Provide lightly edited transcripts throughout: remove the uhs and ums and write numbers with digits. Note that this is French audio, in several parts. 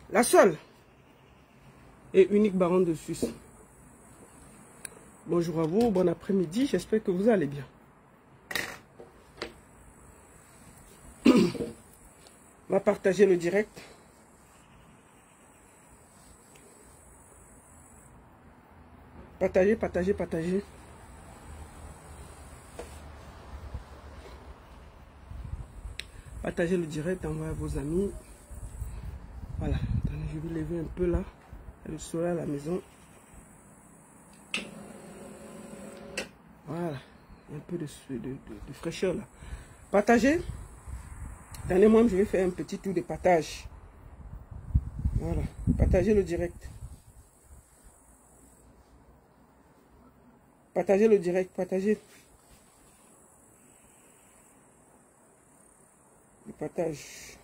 La seule et unique baronne de Suisse. Bonjour à vous, bon après-midi, j'espère que vous allez bien. On va partager le direct. Partagez, partagez, partagez. Partagez le direct, envoyez à vos amis. Voilà, attendez, je vais lever un peu là. Il y a le soleil à la maison. Voilà, un peu de fraîcheur là. Partagez. Attendez, moi je vais faire un petit tour de partage. Voilà, partagez le direct. Partagez le direct, partagez. Le partage.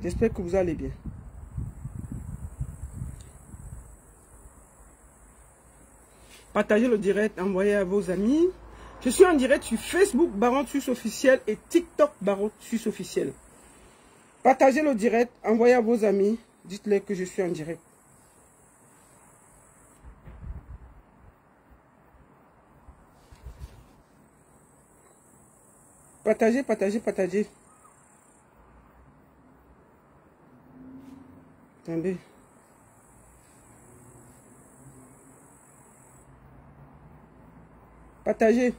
J'espère que vous allez bien. Partagez le direct, envoyez à vos amis. Je suis en direct sur Facebook, Baronne Suisse officiel et TikTok, Baronne Suisse officiel. Partagez le direct, envoyez à vos amis. Dites-leur que je suis en direct. Partagez, partagez, partagez. Attendez. Partagez.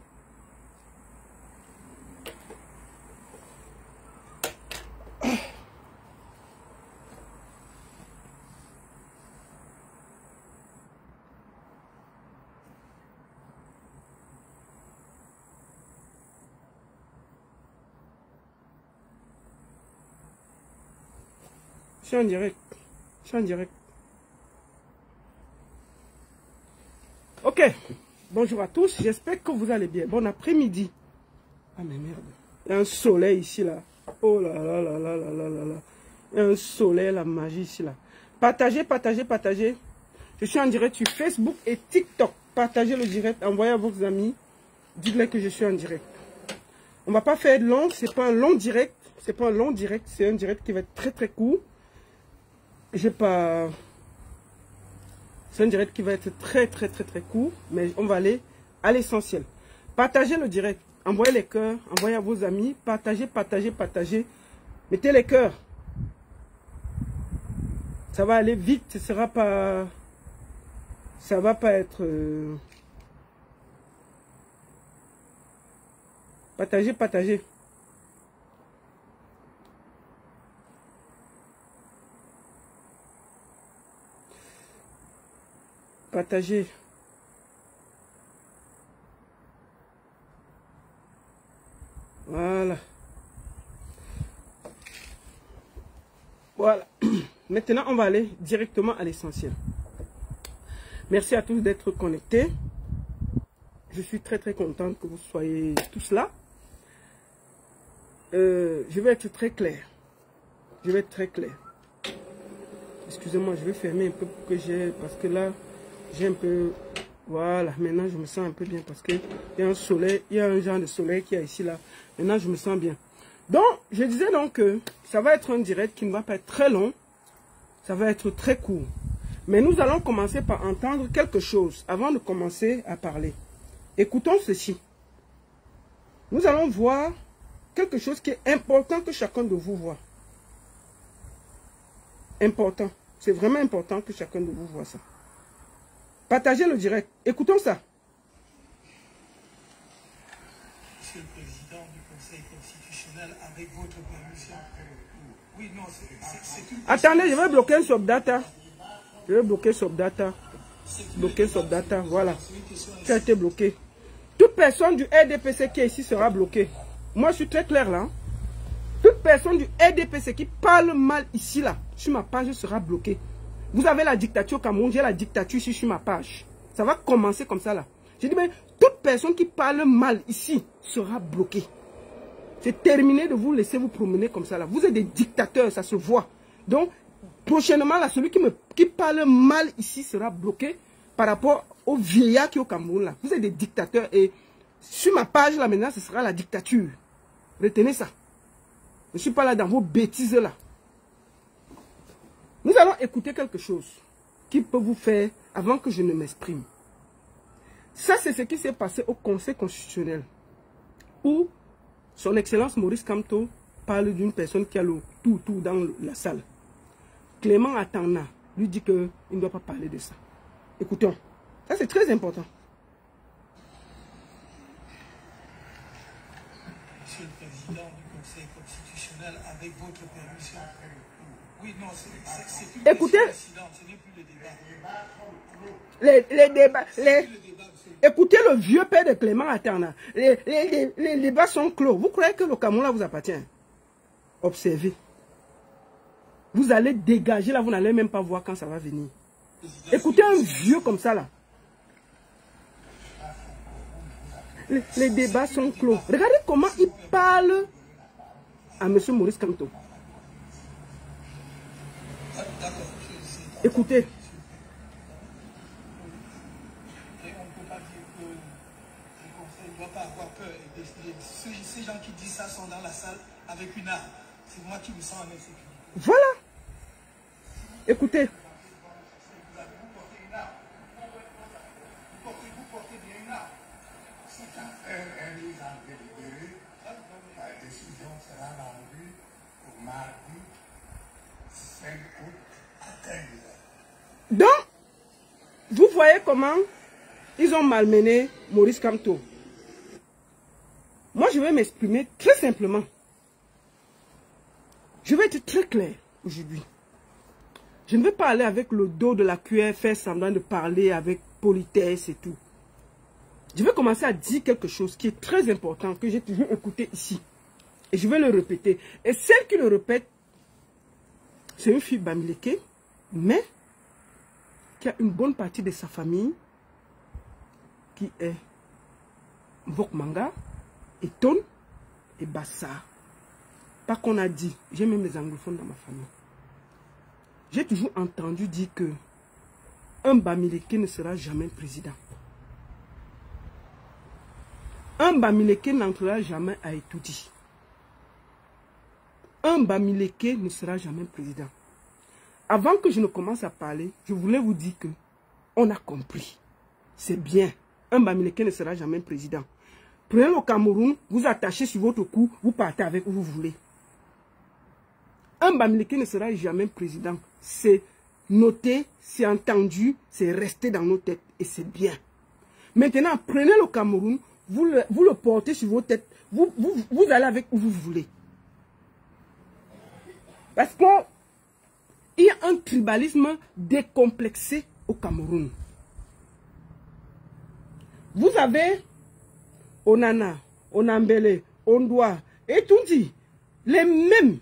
Je suis en direct. Je suis en direct. Ok. Bonjour à tous. J'espère que vous allez bien. Bon après-midi. Ah mais merde. Il y a un soleil ici là. Oh là là là là là là là là. Il y a un soleil, la magie ici là. Partagez, partagez, partagez. Je suis en direct sur Facebook et TikTok. Partagez le direct. Envoyez à vos amis. Dites-leur que je suis en direct. On ne va pas faire long. C'est pas un long direct. C'est pas un long direct. C'est un direct qui va être très très court. J'ai pas... C'est un direct qui va être très très très très court, mais on va aller à l'essentiel. Partagez le direct, envoyez les cœurs, envoyez à vos amis, partagez, partagez, partagez. Mettez les cœurs. Ça va aller vite, ce sera pas... Ça va pas être... Partagez, partagez. Partagez. Voilà. Voilà. Maintenant, on va aller directement à l'essentiel. Merci à tous d'être connectés. Je suis très très contente que vous soyez tous là. Je vais être très clair. Je vais être très clair. Excusez-moi, je vais fermer un peu pour que j'ai... Parce que là... J'ai un peu... Voilà, maintenant je me sens un peu bien parce qu'il y a un soleil, il y a un genre de soleil qui est ici là. Maintenant je me sens bien. Donc, je disais donc que ça va être un direct qui ne va pas être très long. Ça va être très court. Mais nous allons commencer par entendre quelque chose avant de commencer à parler. Écoutons ceci. Nous allons voir quelque chose qui est important que chacun de vous voit. Important. C'est vraiment important que chacun de vous voit ça. Partagez le direct. Écoutons ça. Monsieur le Président du Conseil constitutionnel, avec votre permission. Oui, non, c'est une... Attendez, je vais bloquer Subdata. Je vais bloquer Subdata. Bloquer Subdata, voilà. Ça a été bloqué. Toute personne du RDPC qui est ici sera bloquée. Moi, je suis très clair là. Toute personne du RDPC qui parle mal ici là, sur ma page, sera bloquée. Vous avez la dictature au Cameroun, j'ai la dictature ici sur ma page. Ça va commencer comme ça là. J'ai dit, mais toute personne qui parle mal ici sera bloquée. C'est terminé de vous laisser vous promener comme ça là. Vous êtes des dictateurs, ça se voit. Donc, prochainement là, celui qui parle mal ici sera bloqué par rapport aux vieillards qui est au Cameroun là. Vous êtes des dictateurs et sur ma page là maintenant, ce sera la dictature. Retenez ça. Je ne suis pas là dans vos bêtises là. Nous allons écouter quelque chose qui peut vous faire, avant que je ne m'exprime. Ça, c'est ce qui s'est passé au Conseil constitutionnel, où son Excellence Maurice Kamto parle d'une personne qui a le tout dans la salle. Clément Atana lui dit qu'il ne doit pas parler de ça. Écoutons. Ça, c'est très important. Monsieur le Président du Conseil constitutionnel, avec votre permission. Oui, non, c'est plus écoutez, le président, ce n'est plus le débat. les débats, écoutez le vieux père de Clément Atana. Les débats sont clos. Vous croyez que le Cameroun là vous appartient? Observez. Vous allez dégager là, vous n'allez même pas voir quand ça va venir. Écoutez un vieux comme ça là. Les débats sont clos. Regardez comment il parle à M. Maurice Kamto. Écoutez. Et on ne peut pas dire que le Conseil ne doit pas avoir peur. Ces gens qui disent ça sont dans la salle avec une arme. C'est moi qui me sens en insécurité. Voilà. Écoutez. Vous portez bien une arme. Cette affaire est mise en délibéré. La décision sera rendue au mardi 5 août à 15 h. Donc, vous voyez comment ils ont malmené Maurice Kamto. Moi, je vais m'exprimer très simplement. Je vais être très clair aujourd'hui. Je ne vais pas aller avec le dos de la cuillère, faire semblant de parler avec politesse et tout. Je vais commencer à dire quelque chose qui est très important, que j'ai toujours écouté ici. Et je vais le répéter. Et celle qui le répète, c'est une fille Bamileke, mais qui a une bonne partie de sa famille qui est Mbokmanga, Eton et Bassa. Pas qu'on a dit, j'ai même les anglophones dans ma famille. J'ai toujours entendu dire que un Bamileke ne sera jamais président. Un Bamileke n'entrera jamais à Etoudi. Un Bamileke ne sera jamais président. Avant que je ne commence à parler, je voulais vous dire que on a compris. C'est bien. Un Bamileke ne sera jamais président. Prenez le Cameroun, vous attachez sur votre cou, vous partez avec où vous voulez. Un Bamileke ne sera jamais président. C'est noté, c'est entendu, c'est resté dans nos têtes et c'est bien. Maintenant, prenez le Cameroun, vous le portez sur vos têtes, vous allez avec où vous voulez. Parce que il y a un tribalisme décomplexé au Cameroun. Vous avez Onana, Onambele, Ondoa et tout dit, les mêmes,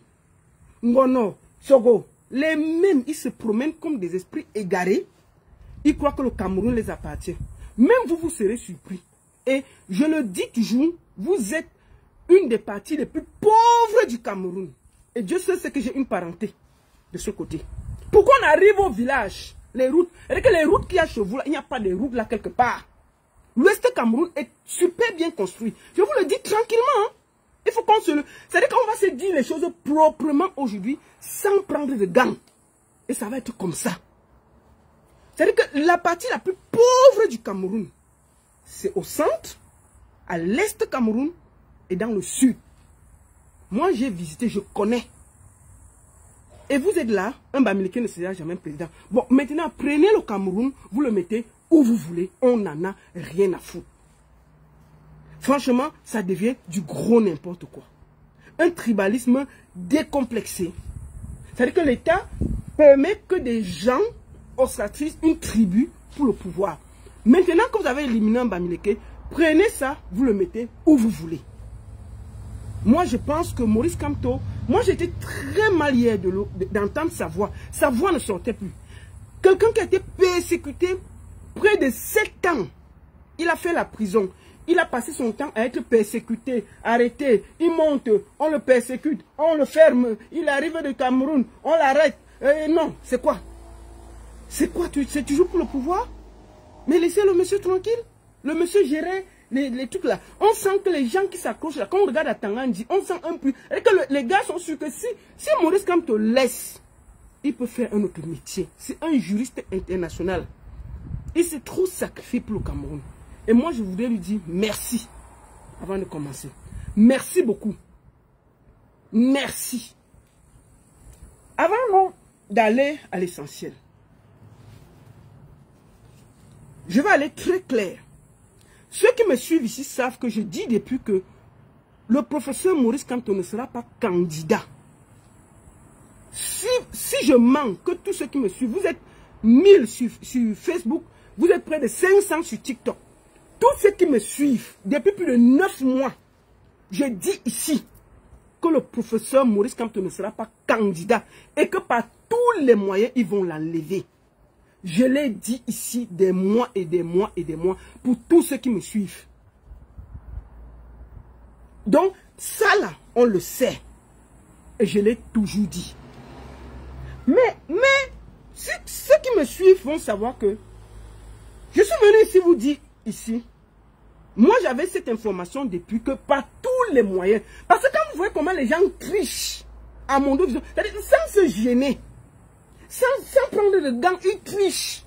Ngono, Sogo, les mêmes, ils se promènent comme des esprits égarés. Ils croient que le Cameroun les appartient. Même vous, vous serez surpris. Et je le dis toujours, vous êtes une des parties les plus pauvres du Cameroun. Et Dieu sait que j'ai une parenté de ce côté. Pourquoi on arrive au village, les routes, et que les routes qu'il y a chez vous, là, il n'y a pas de routes là quelque part. L'Ouest Cameroun est super bien construit. Je vous le dis tranquillement. Hein. Il faut qu'on se le... C'est-à-dire qu'on va se dire les choses proprement aujourd'hui, sans prendre de gants. Et ça va être comme ça. C'est-à-dire que la partie la plus pauvre du Cameroun, c'est au centre, à l'est Cameroun et dans le sud. Moi, j'ai visité, je connais. Et vous êtes là, un Bamileke ne sera jamais président. Bon, maintenant, prenez le Cameroun, vous le mettez où vous voulez. On n'en a rien à foutre. Franchement, ça devient du gros n'importe quoi. Un tribalisme décomplexé. C'est-à-dire que l'État permet que des gens ostracisent une tribu pour le pouvoir. Maintenant que vous avez éliminé un Bamileke, prenez ça, vous le mettez où vous voulez. Moi, je pense que Maurice Kamto, moi j'étais très mal hier d'entendre sa voix. Sa voix ne sortait plus. Quelqu'un qui a été persécuté près de 7 ans. Il a fait la prison. Il a passé son temps à être persécuté, arrêté. Il monte, on le persécute, on le ferme. Il arrive de Cameroun, on l'arrête. Non, c'est quoi? C'est quoi? C'est toujours pour le pouvoir? Mais laissez le monsieur tranquille. Le monsieur gérait les trucs là, on sent que les gens qui s'accrochent là, quand on regarde à Tangandji, on sent un peu, et que les gars sont sûrs que si Maurice Kamto laisse, il peut faire un autre métier. C'est un juriste international. Il s'est trop sacrifié pour le Cameroun. Et moi, je voudrais lui dire merci avant de commencer. Merci beaucoup. Merci. Avant d'aller à l'essentiel, je vais aller très clair. Ceux qui me suivent ici savent que je dis depuis que le professeur Maurice Kamto ne sera pas candidat. Si je manque, que tous ceux qui me suivent, vous êtes 1000 sur Facebook, vous êtes près de 500 sur TikTok. Tous ceux qui me suivent, depuis plus de 9 mois, je dis ici que le professeur Maurice Kamto ne sera pas candidat et que par tous les moyens, ils vont l'enlever. Je l'ai dit ici des mois et des mois et des mois pour tous ceux qui me suivent. Donc, ça là, on le sait. Et je l'ai toujours dit. Mais ceux qui me suivent vont savoir que je suis venu ici vous dire ici. Moi, j'avais cette information depuis que par tous les moyens. Parce que quand vous voyez comment les gens trichent à mon dos, sans se gêner, sans prendre de gants, ils trichent.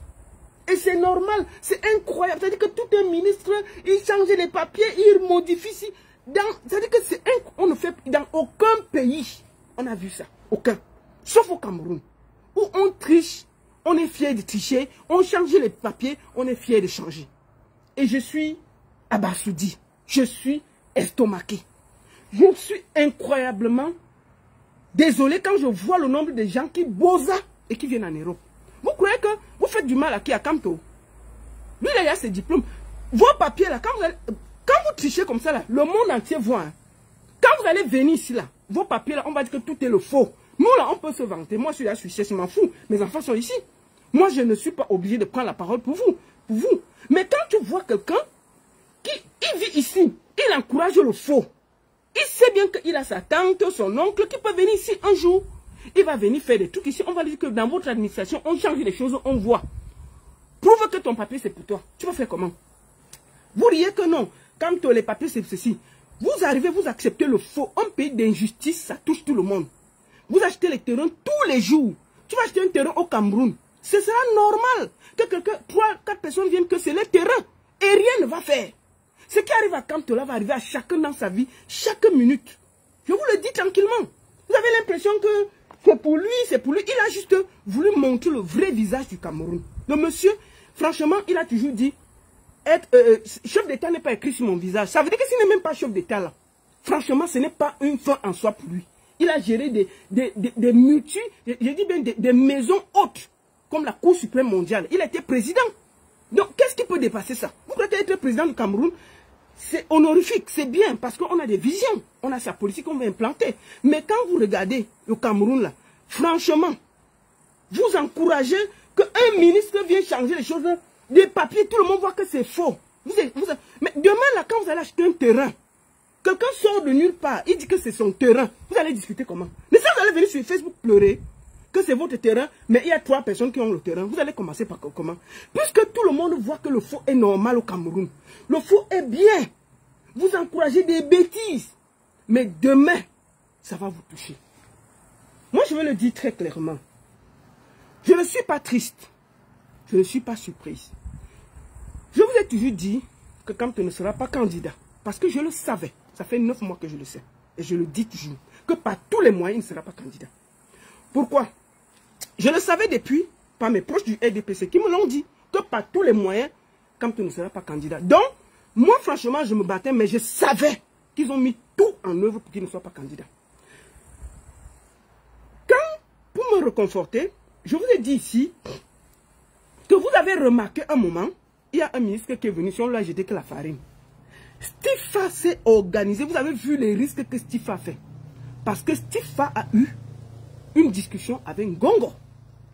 Et c'est normal, c'est incroyable. C'est-à-dire que tout un ministre, il change les papiers, il modifie. C'est-à-dire que c'est on ne fait dans aucun pays, on a vu ça. Aucun. Sauf au Cameroun. Où on triche, on est fier de tricher, on change les papiers, on est fier de changer. Et je suis abasourdi. Je suis estomaqué. Je suis incroyablement désolé quand je vois le nombre de gens qui bossent et qui viennent en Europe. Vous croyez que vous faites du mal à qui? À Kamto? Lui, là, il a ses diplômes. Vos papiers, là, quand vous trichez comme ça, là, le monde entier voit. Hein. Quand vous allez venir ici, là, vos papiers, là, on va dire que tout est le faux. Nous, là, on peut se vanter. Moi, je suis là, je suis je m'en fous. Mes enfants sont ici. Moi, je ne suis pas obligé de prendre la parole pour vous. Mais quand tu vois quelqu'un qui vit ici, il encourage le faux. Il sait bien qu'il a sa tante, son oncle qui peut venir ici un jour. Il va venir faire des trucs ici. On va dire que dans votre administration, on change les choses, on voit. Prouve que ton papier, c'est pour toi. Tu vas faire comment? Vous riez que non. Quand les papiers, c'est ceci. Vous arrivez, vous acceptez le faux. Un pays d'injustice, ça touche tout le monde. Vous achetez les terrains tous les jours. Tu vas acheter un terrain au Cameroun. Ce sera normal que quelqu'un, 3-4 personnes viennent que c'est le terrain. Et rien ne va faire. Ce qui arrive à Kamto là va arriver à chacun dans sa vie, chaque minute. Je vous le dis tranquillement. Vous avez l'impression que c'est pour lui, c'est pour lui. Il a juste voulu montrer le vrai visage du Cameroun. Le monsieur, franchement, il a toujours dit, être chef d'État n'est pas écrit sur mon visage. Ça veut dire que s'il n'est même pas chef d'État là, franchement, ce n'est pas une fin en soi pour lui. Il a géré des multi, je dis bien des maisons hautes, comme la Cour suprême mondiale. Il a été président. Donc, qu'est-ce qui peut dépasser ça? Vous croyez qu'être président du Cameroun, c'est honorifique, c'est bien, parce qu'on a des visions. On a sa politique qu'on veut implanter. Mais quand vous regardez le Cameroun, là, franchement, vous encouragez qu'un ministre vienne changer les choses, des papiers, tout le monde voit que c'est faux. Mais demain, là, quand vous allez acheter un terrain, quelqu'un sort de nulle part, il dit que c'est son terrain. Vous allez discuter comment? Mais si vous allez venir sur Facebook pleurer que c'est votre terrain, mais il y a 3 personnes qui ont le terrain, vous allez commencer par comment? Puisque tout le monde voit que le faux est normal au Cameroun. Le faux est bien. Vous encouragez des bêtises. Mais demain, ça va vous toucher. Moi, je vais le dire très clairement. Je ne suis pas triste. Je ne suis pas surprise. Je vous ai toujours dit que Kamto ne sera pas candidat. Parce que je le savais. Ça fait 9 mois que je le sais. Et je le dis toujours. Que par tous les moyens, il ne sera pas candidat. Pourquoi? Je le savais depuis, par mes proches du RDPC, qui me l'ont dit. Que par tous les moyens, Kamto ne sera pas candidat. Donc, moi, franchement, je me battais, mais je savais qu'ils ont mis tout en œuvre pour qu'il ne soit pas candidat. Pour me réconforter, je vous ai dit ici que vous avez remarqué un moment, il y a un ministre qui est venu, si on lui a jeté que la farine. Stifa s'est organisé. Vous avez vu les risques que Stifa a fait. Parce que Stifa a eu une discussion avec Ngongo,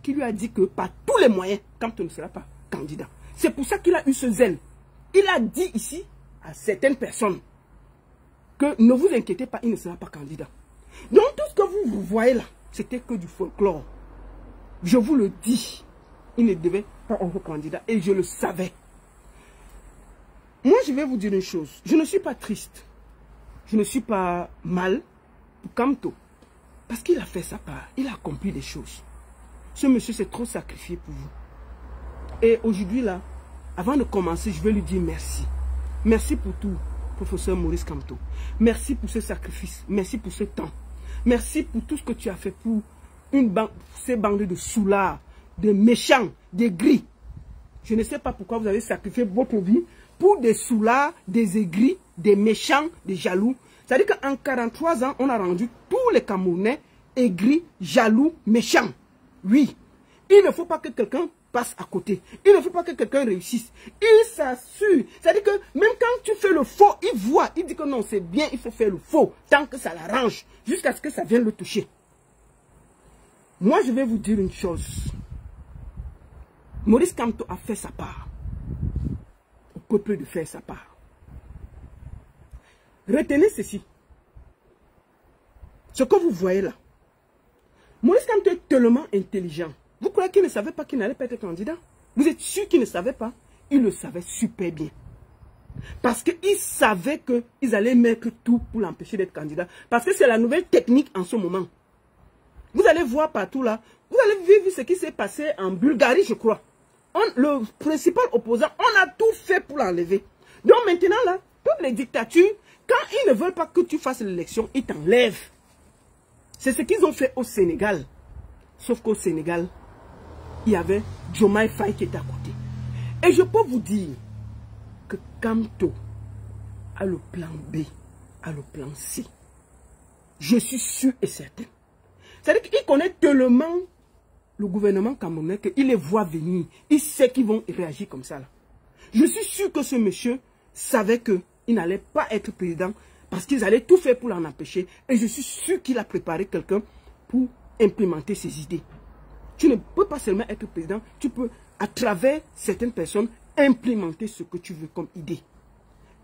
qui lui a dit que par tous les moyens, Kamto ne sera pas candidat. C'est pour ça qu'il a eu ce zèle. Il a dit ici à certaines personnes que ne vous inquiétez pas, il ne sera pas candidat. Donc tout ce que vous voyez là, c'était que du folklore. Je vous le dis, il ne devait pas être candidat et je le savais. Moi, je vais vous dire une chose. Je ne suis pas triste. Je ne suis pas mal pour Kamto. Parce qu'il a fait sa part. Il a accompli des choses. Ce monsieur s'est trop sacrifié pour vous. Et aujourd'hui, là, avant de commencer, je vais lui dire merci. Merci pour tout, professeur Maurice Kamto. Merci pour ce sacrifice. Merci pour ce temps. Merci pour tout ce que tu as fait pour ces bandes de soulards, de méchants, des gris. Je ne sais pas pourquoi vous avez sacrifié votre vie pour des soulards, des aigris, des méchants, des jaloux. C'est-à-dire qu'en 43 ans, on a rendu tous les Camerounais aigris, jaloux, méchants. Oui, il ne faut pas que quelqu'un passe à côté. Il ne faut pas que quelqu'un réussisse. Il s'assure. C'est-à-dire que même quand tu fais le faux, il voit. Il dit que non, c'est bien, il faut faire le faux. Tant que ça l'arrange. Jusqu'à ce que ça vienne le toucher. Moi, je vais vous dire une chose. Maurice Kamto a fait sa part. Au peuple de faire sa part. Retenez ceci. Ce que vous voyez là. Maurice Kamto est tellement intelligent. Vous croyez qu'il ne savait pas qu'il n'allait pas être candidat? Vous êtes sûr qu'il ne savait pas? Il le savait super bien. Parce qu'il savait qu'ils allaient mettre tout pour l'empêcher d'être candidat. Parce que c'est la nouvelle technique en ce moment. Vous allez voir partout là. Vous allez vivre ce qui s'est passé en Bulgarie, je crois. Le principal opposant, on a tout fait pour l'enlever. Donc maintenant là, toutes les dictatures, quand ils ne veulent pas que tu fasses l'élection, ils t'enlèvent. C'est ce qu'ils ont fait au Sénégal. Sauf qu'au Sénégal, il y avait Diomaye Faye qui était à côté. Et je peux vous dire que Kamto a le plan B, a le plan C. Je suis sûr et certain. C'est-à-dire qu'il connaît tellement le gouvernement camerounais qu'il les voit venir. Il sait qu'ils vont réagir comme ça. Là. Je suis sûr que ce monsieur savait qu'il n'allait pas être président parce qu'ils allaient tout faire pour l'en empêcher. Et je suis sûr qu'il a préparé quelqu'un pour implémenter ses idées. Tu ne peux pas seulement être président, tu peux, à travers certaines personnes, implémenter ce que tu veux comme idée.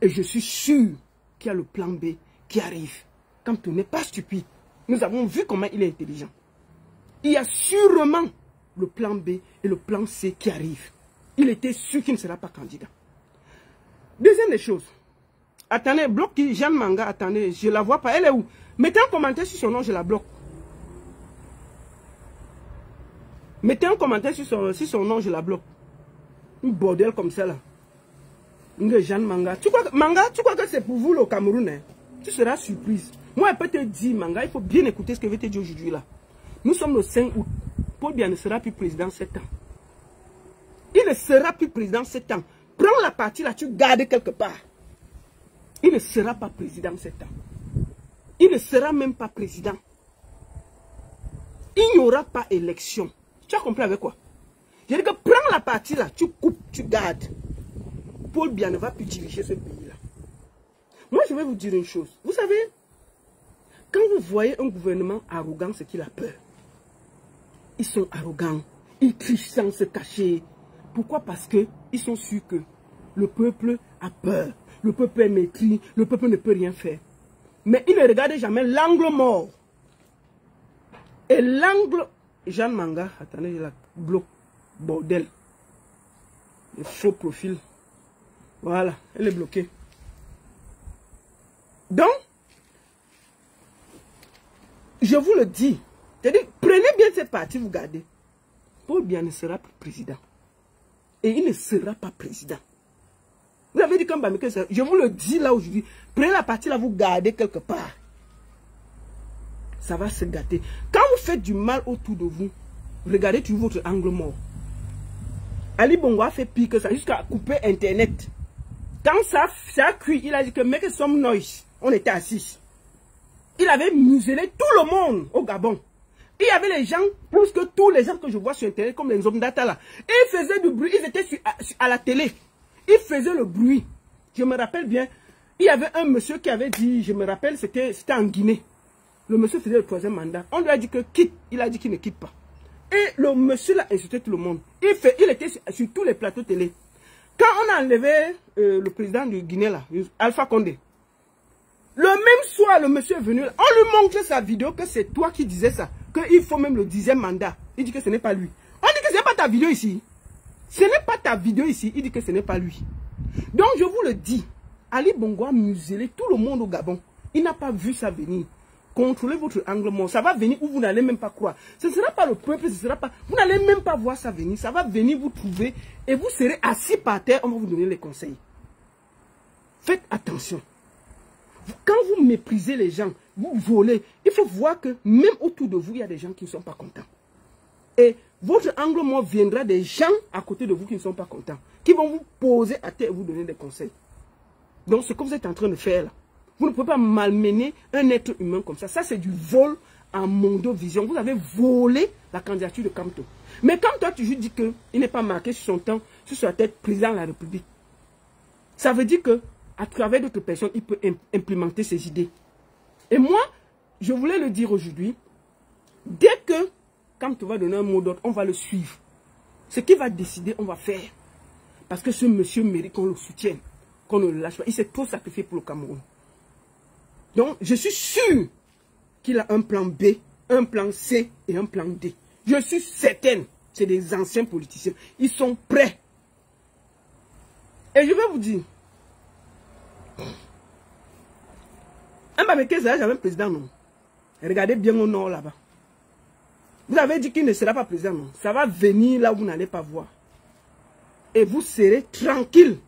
Et je suis sûr qu'il y a le plan B qui arrive. Kamto n'est pas stupide. Nous avons vu comment il est intelligent. Il y a sûrement le plan B et le plan C qui arrivent. Il était sûr qu'il ne sera pas candidat. Deuxième des choses. Attendez, bloque qui, Jeanne Manga, attendez, je ne la vois pas. Elle est où? Mettez un commentaire sur son nom, je la bloque. Mettez un commentaire sur son nom, je la bloque. Un bordel comme ça là. Une Jeanne Manga. Tu crois que c'est pour vous le Cameroun, hein? Tu seras surprise. Moi, elle peut te dire, Manga, il faut bien écouter ce que je vais te dire aujourd'hui là. Nous sommes le 5 août. Paul Biya ne sera plus président 7 ans. Il ne sera plus président 7 ans. Prends la partie là, tu gardes quelque part. Il ne sera pas président 7 ans. Il ne sera même pas président. Il n'y aura pas élection. Tu as compris avec quoi? Je dis que prends la partie là, tu coupes, tu gardes. Paul Biya ne va plus diriger ce pays là. Moi, je vais vous dire une chose. Vous savez, quand vous voyez un gouvernement arrogant, c'est qu'il a peur. Ils sont arrogants. Ils trichent sans se cacher. Pourquoi? Parce qu'ils sont sûrs que le peuple a peur. Le peuple est maîtris. Le peuple ne peut rien faire. Mais ils ne regardent jamais l'angle mort. Et l'angle... Jeanne Manga, attendez, je la bloque. Bordel. Le faux profil. Voilà, elle est bloquée. Donc, je vous le dis. C'est-à-dire, prenez bien cette partie, vous gardez. Paul Biya ne sera pas président. Et il ne sera pas président. Vous avez dit comme Bamike, je vous le dis là aujourd'hui. Prenez la partie là, vous gardez quelque part. Ça va se gâter. Quand vous faites du mal autour de vous, regardez toujours votre angle mort. Ali Bongo a fait pire que ça, jusqu'à couper Internet. Quand ça a cuit, il a dit que make some noise. On était assis. Il avait muselé tout le monde au Gabon. Il y avait les gens, plus que tous les gens que je vois sur Internet, comme les hommes d'Ata là. Ils faisaient du bruit, ils étaient à la télé. Ils faisaient le bruit. Je me rappelle bien, il y avait un monsieur qui avait dit, je me rappelle, c'était en Guinée. Le monsieur faisait le 3e mandat. On lui a dit que quitte. Il a dit qu'il ne quitte pas. Et le monsieur l'a insulté tout le monde. Il était sur tous les plateaux télé. Quand on a enlevé le président du Guinée là, Alpha Condé, le même soir, le monsieur est venu, on lui montre sa vidéo que c'est toi qui disais ça, qu'il faut même le 10e mandat. Il dit que ce n'est pas lui. On dit que ce n'est pas ta vidéo ici. Ce n'est pas ta vidéo ici. Il dit que ce n'est pas lui. Donc, je vous le dis, Ali Bongo a muselé tout le monde au Gabon. Il n'a pas vu ça venir. Contrôlez votre angle mort. Ça va venir où vous n'allez même pas croire. Ce ne sera pas le peuple, ce sera pas... Vous n'allez même pas voir ça venir. Ça va venir vous trouver et vous serez assis par terre. On va vous donner les conseils. Faites attention. Quand vous méprisez les gens, vous volez, il faut voir que même autour de vous, il y a des gens qui ne sont pas contents. Et votre angle mort viendra des gens à côté de vous qui ne sont pas contents, qui vont vous poser à terre et vous donner des conseils. Donc, ce que vous êtes en train de faire là, vous ne pouvez pas malmener un être humain comme ça. Ça, c'est du vol en mondovision. Vous avez volé la candidature de Kamto. Mais quand toi, tu lui dis qu'il n'est pas marqué sur son temps, sur sa tête, président de la République, ça veut dire que à travers d'autres personnes, il peut implémenter ses idées. Et moi, je voulais le dire aujourd'hui, dès que Kamto va donner un mot d'ordre, on va le suivre. Ce qu'il va décider, on va faire. Parce que ce monsieur mérite qu'on le soutienne, qu'on ne le lâche pas. Il s'est trop sacrifié pour le Cameroun. Donc, je suis sûr qu'il a un plan B, un plan C et un plan D. Je suis certaine. C'est des anciens politiciens. Ils sont prêts. Et je vais vous dire, Mbameke Zaya, j'avais un président, non. Regardez bien au nord là-bas. Vous avez dit qu'il ne sera pas président, non. Ça va venir là où vous n'allez pas voir. Et vous serez tranquille.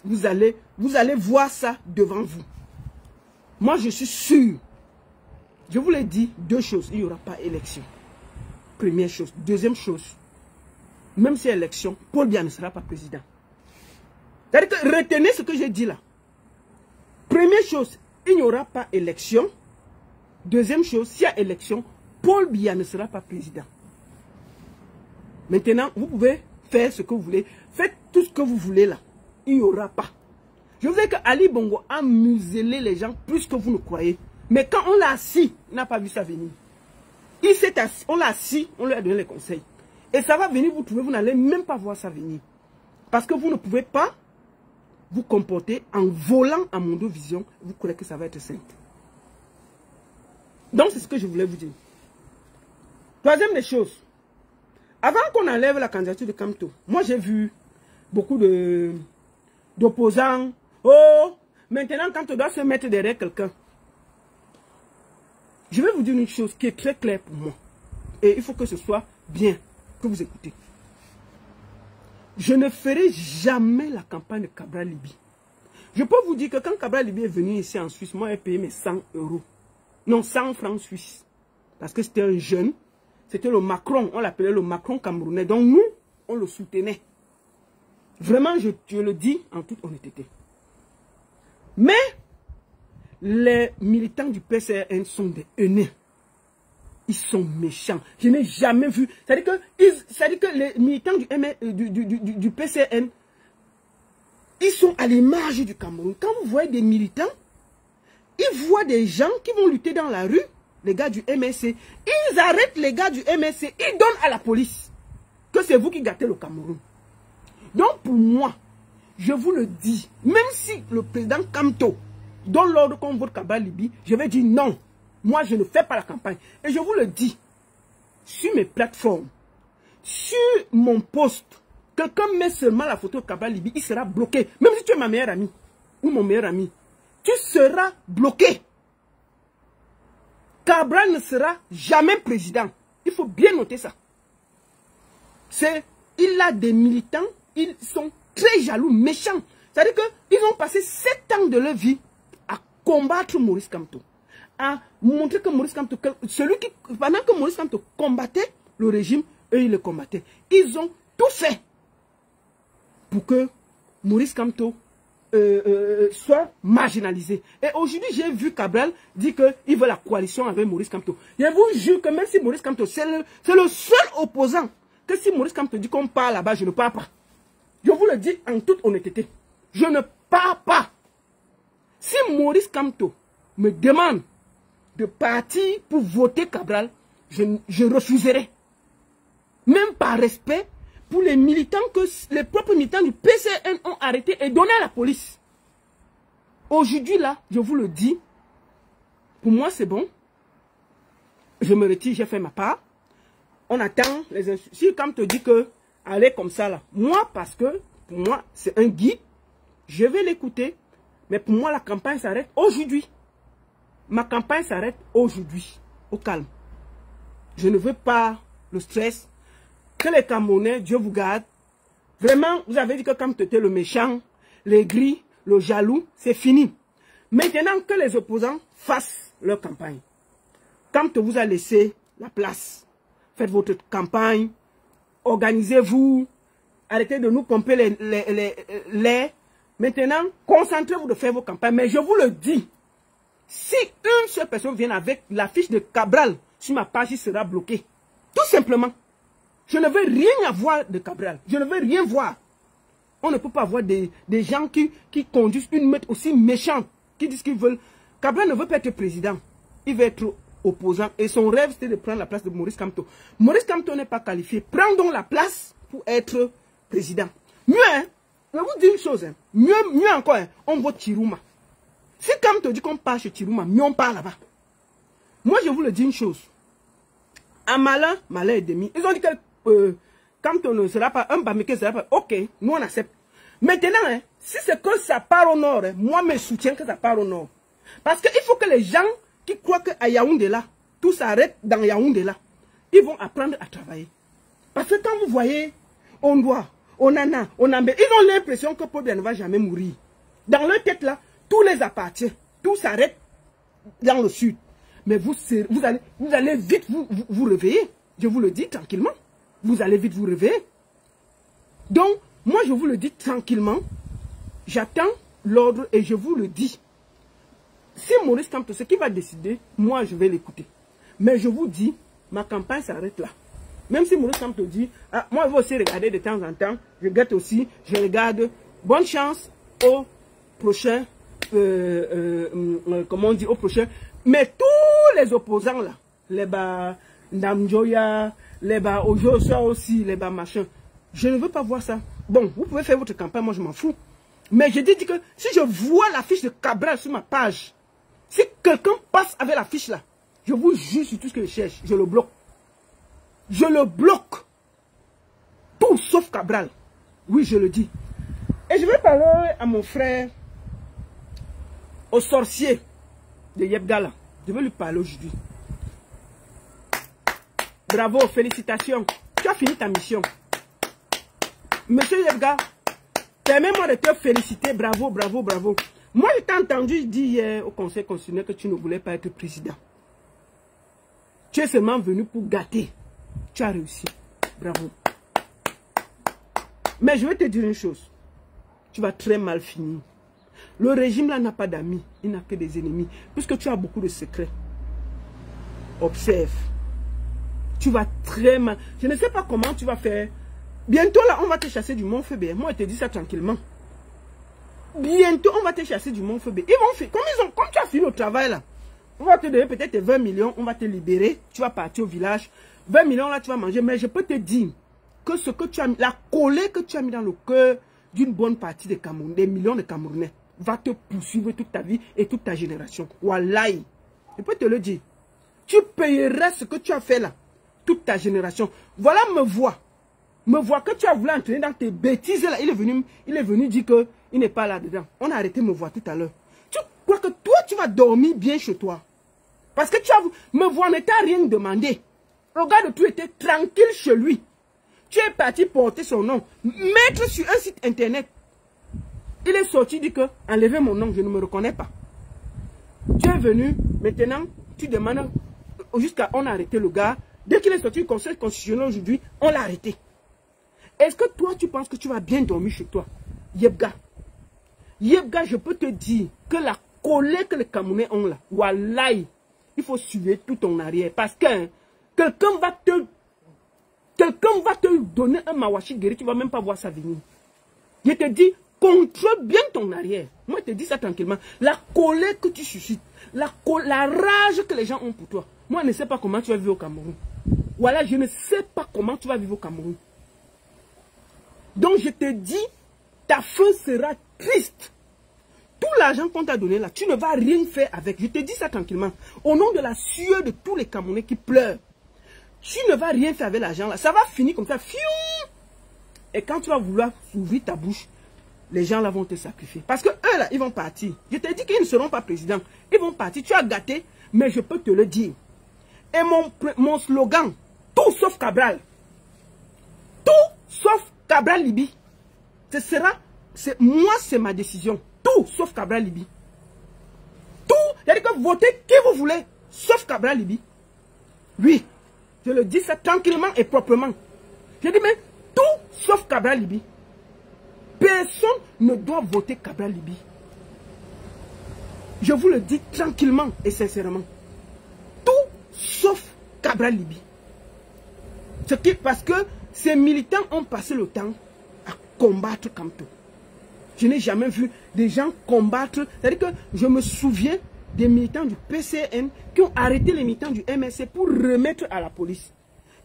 Vous allez voir ça devant vous. Moi, je suis sûr. Je vous l'ai dit, deux choses. Il n'y aura pas élection. Première chose. Deuxième chose. Même si élection, Paul Biya ne sera pas président. C'est-à-dire que retenez ce que j'ai dit là. Première chose, il n'y aura pas élection. Deuxième chose, s'il y a élection, Paul Biya ne sera pas président. Maintenant, vous pouvez faire ce que vous voulez. Faites tout ce que vous voulez là. Il n'y aura pas. Je vous dis que Ali Bongo a muselé les gens plus que vous ne croyez. Mais quand on l'a assis, il n'a pas vu ça venir. Il s'est assis, on l'a assis, on lui a donné les conseils. Et ça va venir vous trouver, vous n'allez même pas voir ça venir. Parce que vous ne pouvez pas vous comporter en volant à mondovision. Vous croyez que ça va être simple. Donc c'est ce que je voulais vous dire. Troisième des choses. Avant qu'on enlève la candidature de Kamto, moi j'ai vu beaucoup d'opposants. Oh, maintenant Kamto doit se mettre derrière quelqu'un. Je vais vous dire une chose qui est très claire pour moi. Et il faut que ce soit bien, que vous écoutez. Je ne ferai jamais la campagne de Cabral Libye. Je peux vous dire que quand Cabral Libye est venu ici en Suisse, moi j'ai payé mes 100 euros. Non, 100 francs suisses. Parce que c'était un jeune. C'était le Macron. On l'appelait le Macron camerounais. Donc nous, on le soutenait. Vraiment, je le dis en toute honnêteté. Mais les militants du PCRN sont des haineux. Ils sont méchants. Je n'ai jamais vu. C'est-à-dire que les militants du PCRN, ils sont à l'image du Cameroun. Quand vous voyez des militants, ils voient des gens qui vont lutter dans la rue, les gars du MSC. Ils arrêtent les gars du MSC. Ils donnent à la police que c'est vous qui gâtez le Cameroun. Donc pour moi, je vous le dis, même si le président Kamto donne l'ordre qu'on vote Cabral Libye, je vais dire non. Moi, je ne fais pas la campagne. Et je vous le dis, sur mes plateformes, sur mon post, quelqu'un met seulement la photo de Cabral Libye, il sera bloqué. Même si tu es ma meilleure amie ou mon meilleur ami, tu seras bloqué. Cabral ne sera jamais président. Il faut bien noter ça. Il a des militants, ils sont très jaloux, méchants. C'est-à-dire qu'ils ont passé 7 ans de leur vie à combattre Maurice Kamto. À montrer que Maurice Kamto, pendant que Maurice Kamto combattait le régime, eux ils le combattaient. Ils ont tout fait pour que Maurice Kamto soit marginalisé. Et aujourd'hui, j'ai vu Cabral dire qu'il veut la coalition avec Maurice Kamto. Je vous jure que même si Maurice Kamto, c'est le seul opposant, que si Maurice Kamto dit qu'on part là-bas, je ne pars pas. Je vous le dis en toute honnêteté. Je ne pars pas. Si Maurice Kamto me demande de partir pour voter Cabral, je refuserai. Même par respect pour les militants que les propres militants du PCN ont arrêtés et donné à la police. Aujourd'hui, là, je vous le dis, pour moi, c'est bon. Je me retire, j'ai fait ma part. On attend les instructions. Si Kamto dit que allez comme ça, là, moi, parce que pour moi, c'est un guide. Je vais l'écouter. Mais pour moi, la campagne s'arrête aujourd'hui. Ma campagne s'arrête aujourd'hui. Au calme. Je ne veux pas le stress. Que les Camerounais, Dieu vous garde. Vraiment, vous avez dit que quand tu étais le méchant, les gris, le jaloux, c'est fini. Maintenant que les opposants fassent leur campagne. Quand vous a laissé la place, faites votre campagne, organisez-vous, arrêtez de nous pomper les. Maintenant, concentrez-vous de faire vos campagnes. Mais je vous le dis, si une seule personne vient avec l'affiche de Cabral sur ma page, il sera bloqué. Tout simplement. Je ne veux rien avoir de Cabral. Je ne veux rien voir. On ne peut pas avoir des gens qui conduisent une meute aussi méchante, qui disent qu'ils veulent. Cabral ne veut pas être président. Il veut être opposant. Et son rêve, c'était de prendre la place de Maurice Kamto. Maurice Kamto n'est pas qualifié. Prends donc la place pour être président. Mieux, hein? Je vais vous dire une chose. Hein? Mieux encore, hein? On vote Chirouma. Si Kamto dit qu'on part chez Chirouma, mieux on part là-bas. Moi, je vous le dis une chose. À malin, malin et demi. Ils ont dit que Kamto ne sera pas un Bameke, ne sera pas. Ok, nous on accepte. Maintenant, hein, si c'est que ça part au nord, hein, moi, je soutiens que ça part au nord. Parce qu'il faut que les gens qui croient qu'à Yaoundé là, tout s'arrête dans Yaoundé là, ils vont apprendre à travailler. Parce que quand vous voyez, on doit, on en a, on en met, ils ont l'impression que Paul Biya ne va jamais mourir. Dans leur tête là, tout les appartient. Tout s'arrête dans le sud. Mais vous allez vite vous réveiller. Je vous le dis tranquillement. Vous allez vite vous réveiller. Donc, moi je vous le dis tranquillement. J'attends l'ordre et je vous le dis. Si Maurice Kamto, ce qui va décider, moi je vais l'écouter. Mais je vous dis, ma campagne s'arrête là. Même si Maurice Kamto dit, ah, moi je vais aussi regarder de temps en temps, je regarde aussi, je regarde. Bonne chance au prochain, comment on dit, au prochain. Mais tous les opposants là, les bas Ndamjoya, les bas Ojosa aussi, les bas machin, je ne veux pas voir ça. Bon, vous pouvez faire votre campagne, moi je m'en fous. Mais je dis que si je vois l'affiche de Cabral sur ma page, si quelqu'un passe avec l'affiche là, je vous jure sur tout ce que je cherche, je le bloque. Je le bloque. Tout sauf Cabral. Oui, je le dis. Et je vais parler à mon frère, au sorcier de Yebga. Je vais lui parler aujourd'hui. Bravo, félicitations. Tu as fini ta mission. Monsieur Yebga, permets-moi de te féliciter. Bravo, bravo, bravo. Moi, je t'ai entendu dire hier au Conseil constitutionnel que tu ne voulais pas être président. Tu es seulement venu pour gâter. Tu as réussi. Bravo. Mais je vais te dire une chose. Tu vas très mal finir. Le régime là n'a pas d'amis. Il n'a que des ennemis. Puisque tu as beaucoup de secrets. Observe. Tu vas très mal. Je ne sais pas comment tu vas faire. Bientôt là, on va te chasser du Mont Fébé. Moi, je te dis ça tranquillement. Bientôt, on va te chasser du Mont Fébé. Ils vont faire. Comme tu as fini le travail là. On va te donner peut-être 20 millions. On va te libérer. Tu vas partir au village. 20 millions là, tu vas manger. Mais je peux te dire que ce que tu as mis, la colère que tu as mis dans le cœur d'une bonne partie des Camerounais, des millions de Camerounais, va te poursuivre toute ta vie et toute ta génération. Wallahi. Je peux te le dire. Tu payeras ce que tu as fait là. Toute ta génération. Voilà, me vois que tu as voulu entraîner dans tes bêtises là. Il est venu dire que il n'est pas là-dedans. On a arrêté me voir tout à l'heure. Tu crois que toi, tu vas dormir bien chez toi? Parce que tu as me voir ne t'a rien demandé. Regarde, tu étais tranquille chez lui. Tu es parti porter son nom. Mettre sur un site internet. Il est sorti, dit que enlevez mon nom, je ne me reconnais pas. Tu es venu, maintenant, tu demandes jusqu'à on a arrêté le gars. Dès qu'il est sorti du Conseil constitutionnel aujourd'hui, on l'a arrêté. Est-ce que toi, tu penses que tu vas bien dormir chez toi? Yebga. Yebga, je peux te dire que la colère que les Camerounais ont là, wallahi, il faut suivre tout ton arrière. Parce que hein, quelqu'un va te donner un mawashi guéri, tu ne vas même pas voir ça venir. Je te dis, contrôle bien ton arrière. Moi, je te dis ça tranquillement. La colère que tu suscites, la rage que les gens ont pour toi. Moi, je ne sais pas comment tu vas vivre au Cameroun. Voilà, je ne sais pas comment tu vas vivre au Cameroun. Donc, je te dis, ta fin sera triste. Tout l'argent qu'on t'a donné là, tu ne vas rien faire avec. Je te dis ça tranquillement. Au nom de la sueur de tous les Camerounais qui pleurent, tu ne vas rien faire avec l'argent là. Ça va finir comme ça. Fiou! Et quand tu vas vouloir ouvrir ta bouche, les gens là vont te sacrifier. Parce que eux là, ils vont partir. Je t'ai dit qu'ils ne seront pas présidents. Ils vont partir. Tu as gâté, mais je peux te le dire. Et mon slogan, tout sauf Cabral. Tout sauf Cabral Libye. Moi, c'est ma décision. Tout sauf Cabral Libye. Tout, c'est-à-dire que votez qui vous voulez, sauf Cabral Libye. Oui, je le dis ça tranquillement et proprement. Je dis mais tout sauf Cabral Libye. Personne ne doit voter Cabral Libye. Je vous le dis tranquillement et sincèrement. Tout sauf Cabral Libye. Parce que ces militants ont passé le temps à combattre Kamto. Je n'ai jamais vu des gens combattre. C'est-à-dire que je me souviens des militants du PCN qui ont arrêté les militants du MSC pour remettre à la police.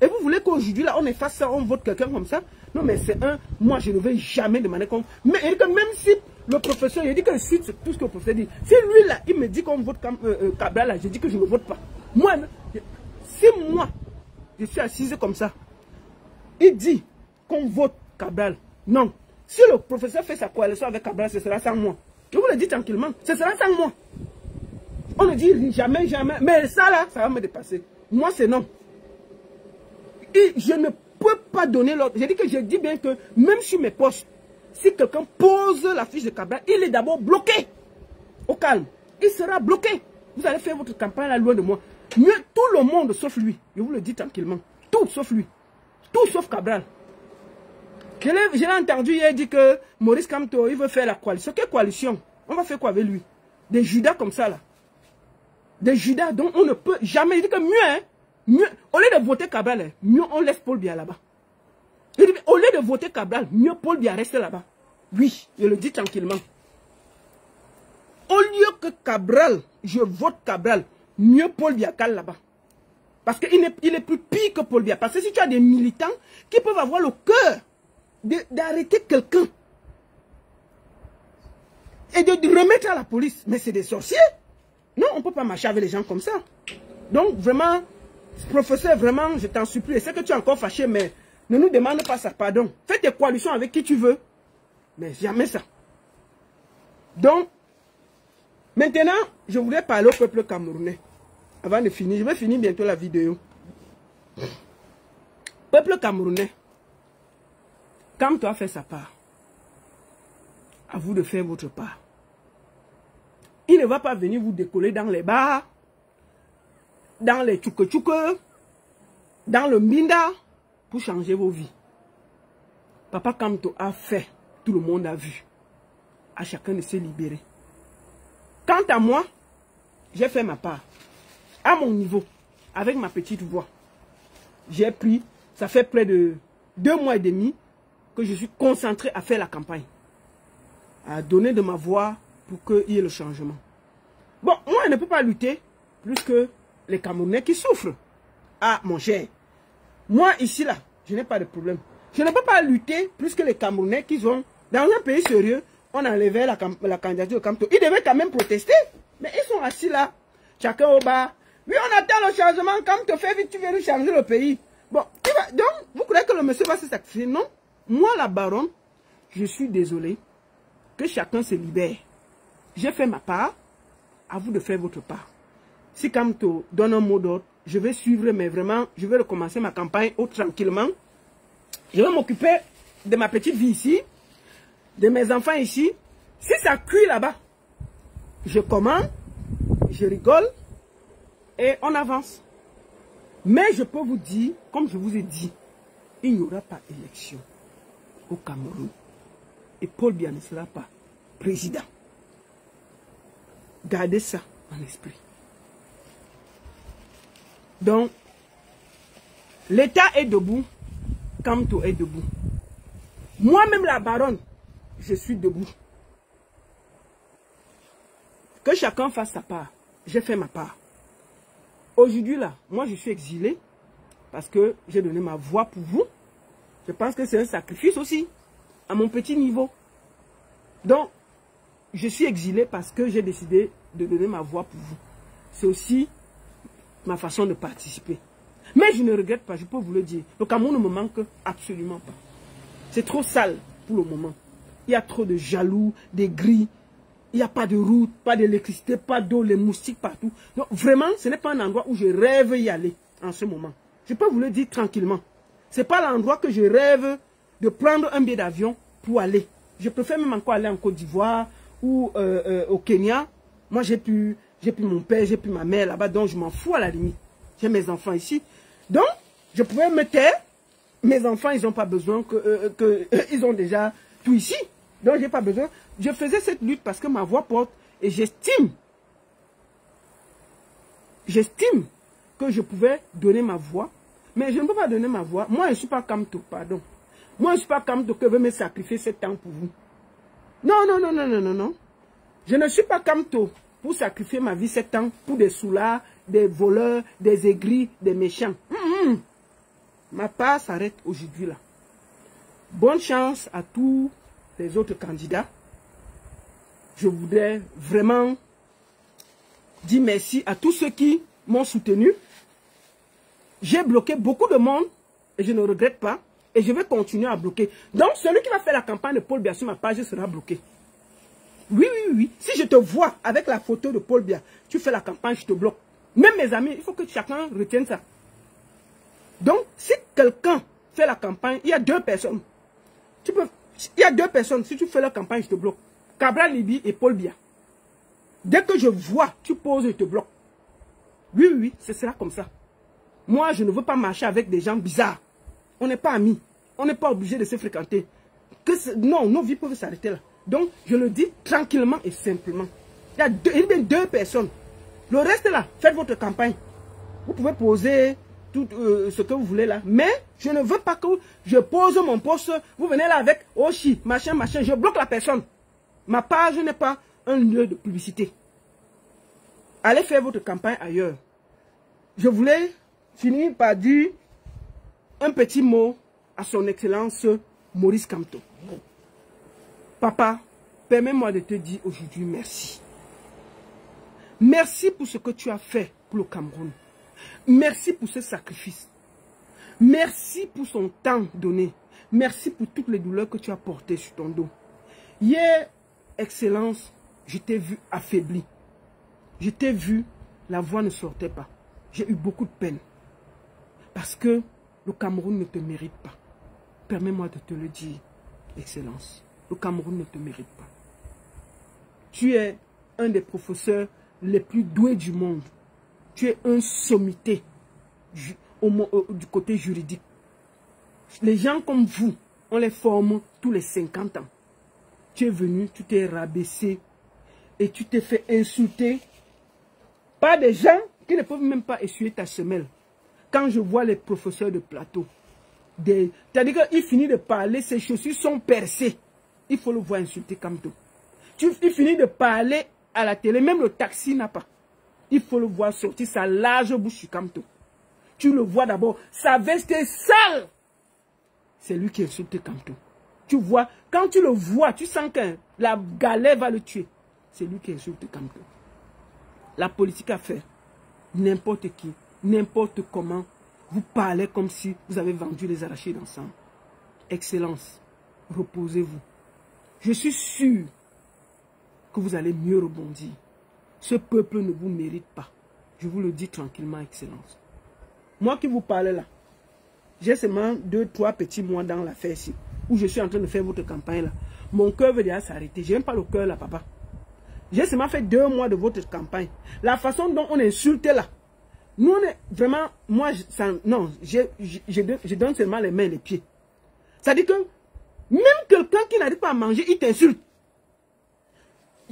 Et vous voulez qu'aujourd'hui, là, on efface ça, on vote quelqu'un comme ça? Non, mais c'est un... Moi, je ne vais jamais demander comme... Mais même si le professeur, il dit que je suis tout ce que le professeur dit. Si lui, là, il me dit qu'on vote Cabral, là, je dis que je ne vote pas. Moi, si moi, je suis assise comme ça, il dit qu'on vote Cabral. Non. Si le professeur fait sa coalition avec Cabral, ce sera sans moi. Je vous le dis tranquillement, ce sera sans moi. On ne dit jamais, jamais. Mais ça, là, ça va me dépasser. Moi, c'est non. Et je ne peux pas donner l'ordre. Je dis bien que même sur mes postes, si quelqu'un pose la fiche de Cabral, il est d'abord bloqué. Au calme. Il sera bloqué. Vous allez faire votre campagne là loin de moi. Mieux tout le monde sauf lui. Je vous le dis tranquillement. Tout sauf lui. Tout sauf Cabral. Je l'ai entendu hier dire que Maurice Kamto, il veut faire la coalition. Quelle coalition? On va faire quoi avec lui? Des Judas comme ça là. Des Judas dont on ne peut jamais. Il dit que mieux, hein. Mieux, au lieu de voter Cabral, hein, mieux on laisse Paul Biya là-bas. Il dit, au lieu de voter Cabral, mieux Paul Biya reste là-bas. Oui, je le dis tranquillement. Au lieu que Cabral, je vote Cabral, mieux Paul Biya cale là-bas. Parce qu'il est plus pire que Paul Biya. Parce que si tu as des militants qui peuvent avoir le cœur d'arrêter quelqu'un et de remettre à la police, mais c'est des sorciers. Non, on ne peut pas marcher avec les gens comme ça. Donc vraiment, professeur, vraiment, je t'en supplie. C'est que tu es encore fâché, mais ne nous demande pas ça, pardon. Fais tes coalitions avec qui tu veux, mais jamais ça. Donc, maintenant, je voudrais parler au peuple camerounais. Avant de finir, je vais finir bientôt la vidéo. Peuple camerounais, quand tu as fait sa part, à vous de faire votre part. Il ne va pas venir vous décoller dans les bars, dans les tchouke-tchouke, dans le mbinda, pour changer vos vies. Papa Kamto a fait, tout le monde a vu. À chacun de se libérer. Quant à moi, j'ai fait ma part. À mon niveau, avec ma petite voix. J'ai pris, ça fait près de 2 mois et demi que je suis concentré à faire la campagne. À donner de ma voix pour qu'il y ait le changement. Bon, moi, je ne peux pas lutter plus que les Camerounais qui souffrent. Ah, mon cher. Moi, ici, là, je n'ai pas de problème. Je ne peux pas lutter plus que les Camerounais qui sont dans un pays sérieux. On enlevait la candidature de Kamto. Ils devaient quand même protester. Mais ils sont assis là. Chacun au bas. Oui, on attend le changement. Kamto, fais vite, tu viens nous changer le pays. Bon, donc, vous croyez que le monsieur va se sacrifier? Non. Moi, la baronne, je suis désolé. Que chacun se libère. J'ai fait ma part. À vous de faire votre part. Si Kamto donne un mot d'ordre, je vais suivre, mais vraiment, je vais recommencer ma campagne tranquillement. Je vais m'occuper de ma petite vie ici, de mes enfants ici. Si ça cuit là-bas, je commande, je rigole et on avance. Mais je peux vous dire, comme je vous ai dit, il n'y aura pas d'élection au Cameroun. Et Paul Biya ne sera pas président. Gardez ça en esprit. Donc, l'État est debout, Kamto est debout. Moi-même, la baronne, je suis debout. Que chacun fasse sa part. J'ai fait ma part. Aujourd'hui, là, moi, je suis exilé parce que j'ai donné ma voix pour vous. Je pense que c'est un sacrifice aussi, à mon petit niveau. Donc, je suis exilé parce que j'ai décidé de donner ma voix pour vous. C'est aussi ma façon de participer. Mais je ne regrette pas, je peux vous le dire. Le Cameroun ne me manque absolument pas. C'est trop sale pour le moment. Il y a trop de jaloux, des gris. Il n'y a pas de route, pas d'électricité, pas d'eau, les moustiques partout. Donc vraiment, ce n'est pas un endroit où je rêve y aller en ce moment. Je peux vous le dire tranquillement. Ce n'est pas l'endroit que je rêve de prendre un billet d'avion pour aller. Je préfère même encore aller en Côte d'Ivoire ou au Kenya. Moi, j'ai plus mon père, j'ai plus ma mère là-bas, donc je m'en fous à la limite. J'ai mes enfants ici. Donc, je pouvais me taire. Mes enfants, ils n'ont pas besoin ils ont déjà tout ici. Donc, je n'ai pas besoin. Je faisais cette lutte parce que ma voix porte et j'estime que je pouvais donner ma voix. Mais je ne peux pas donner ma voix. Moi, je ne suis pas Kamto, pardon. Moi, je ne suis pas Kamto que veut me sacrifier 7 ans pour vous. Non, non, non, non, non, non, non. Je ne suis pas Kamto pour sacrifier ma vie 7 ans pour des soulards, des voleurs, des aigris, des méchants. Ma part s'arrête aujourd'hui là. Bonne chance à tous les autres candidats. Je voudrais vraiment dire merci à tous ceux qui m'ont soutenu. J'ai bloqué beaucoup de monde et je ne regrette pas. Et je vais continuer à bloquer. Donc, celui qui va faire la campagne de Paul Biya sur ma page sera bloqué. Oui, oui, oui. Si je te vois avec la photo de Paul Biya, tu fais la campagne, je te bloque. Même mes amis, il faut que chacun retienne ça. Donc, si quelqu'un fait la campagne, il y a 2 personnes. Il y a 2 personnes. Si tu fais la campagne, je te bloque. Cabral Liby et Paul Biya. Dès que je vois, tu poses et je te bloque. Oui, oui, oui, ce sera comme ça. Moi, je ne veux pas marcher avec des gens bizarres. On n'est pas amis. On n'est pas obligé de se fréquenter. Non, nos vies peuvent s'arrêter là. Donc, je le dis tranquillement et simplement. Il y a 2 personnes. Le reste là, faites votre campagne. Vous pouvez poser tout ce que vous voulez là. Mais je ne veux pas que je pose mon poste. Vous venez là avec Oshi, machin, machin. Je bloque la personne. Ma page n'est pas un lieu de publicité. Allez faire votre campagne ailleurs. Je voulais finir par dire un petit mot à son excellence Maurice Kamto. Papa, permets-moi de te dire aujourd'hui merci. Merci pour ce que tu as fait pour le Cameroun. Merci pour ce sacrifice. Merci pour son temps donné. Merci pour toutes les douleurs que tu as portées sur ton dos. Hier, Excellence, je t'ai vu affaibli. Je t'ai vu, la voix ne sortait pas. J'ai eu beaucoup de peine. Parce que le Cameroun ne te mérite pas. Permets-moi de te le dire, Excellence. Le Cameroun ne te mérite pas. Tu es un des professeurs les plus doués du monde. Tu es un sommité du côté juridique. Les gens comme vous, on les forme tous les 50 ans. Tu es venu, tu t'es rabaissé et tu t'es fait insulter par des gens qui ne peuvent même pas essuyer ta semelle. Quand je vois les professeurs de plateau, c'est-à-dire qu'il finit de parler, ses chaussures sont percées. Il faut le voir insulter Kamto. Il finit de parler à la télé, même le taxi n'a pas. Il faut le voir sortir sa large bouche sur Kamto. Tu le vois d'abord, sa veste est sale. C'est lui qui insulte Kamto. Tu vois, quand tu le vois, tu sens que la galère va le tuer. C'est lui qui insulte Kamto. La politique à faire, n'importe qui, n'importe comment, vous parlez comme si vous avez vendu les arachides ensemble. Excellence, reposez-vous. Je suis sûr que vous allez mieux rebondir. Ce peuple ne vous mérite pas. Je vous le dis tranquillement, Excellence. Moi qui vous parle là, j'ai seulement 2-3 petits mois dans l'affaire ici, où je suis en train de faire votre campagne là. Mon cœur veut déjà s'arrêter. Je n'aime pas le cœur là, papa. J'ai seulement fait 2 mois de votre campagne. La façon dont on insulte là, nous on est vraiment, moi, non, je donne seulement les mains et les pieds. C'est-à-dire que même quelqu'un qui n'arrive pas à manger, il t'insulte.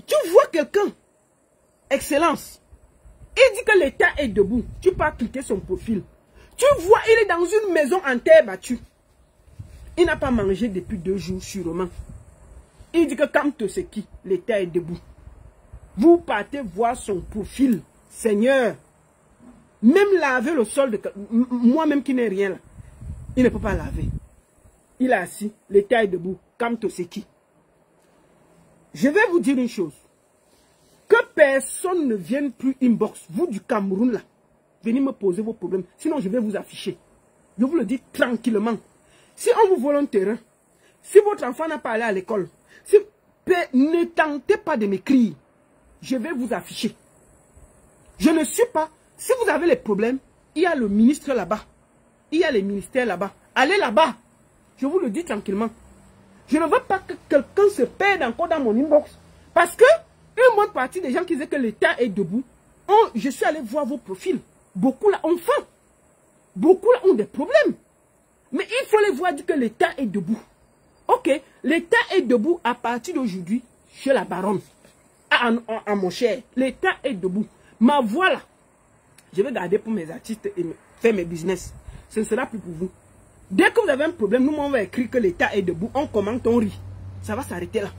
Tu vois quelqu'un, Excellence, il dit que l'État est debout. Tu peux cliquer son profil. Tu vois, il est dans une maison en terre battue. Il n'a pas mangé depuis 2 jours sûrement. Il dit que Kamto c'est qui? L'État est debout. Vous partez voir son profil. Seigneur, même laver le sol, moi-même qui n'ai rien là, il ne peut pas laver. Il est assis, l'État est debout. Kamto c'est qui? Je vais vous dire une chose. Que personne ne vienne plus inbox, vous du Cameroun là. Venez me poser vos problèmes. Sinon, je vais vous afficher. Je vous le dis tranquillement. Si on vous vole un terrain, Si votre enfant n'a pas allé à l'école, ne tentez pas de m'écrire. Je vais vous afficher. Je ne suis pas. Si vous avez les problèmes, il y a le ministre là-bas. Il y a les ministères là-bas. Allez là-bas. Je vous le dis tranquillement. Je ne veux pas que quelqu'un se perde encore dans mon inbox. Parce que une bonne partie des gens qui disaient que l'État est debout, je suis allé voir vos profils. Beaucoup là ont faim. Beaucoup là ont des problèmes. Mais il faut les voir dire que l'État est debout. Ok, l'État est debout à partir d'aujourd'hui chez la baronne. À mon cher, l'État est debout. Ma voix là, je vais garder pour mes artistes et faire mes business. Ce ne sera plus pour vous. Dès que vous avez un problème, nous on va écrire que l'État est debout, on commente, on rit. Ça va s'arrêter là.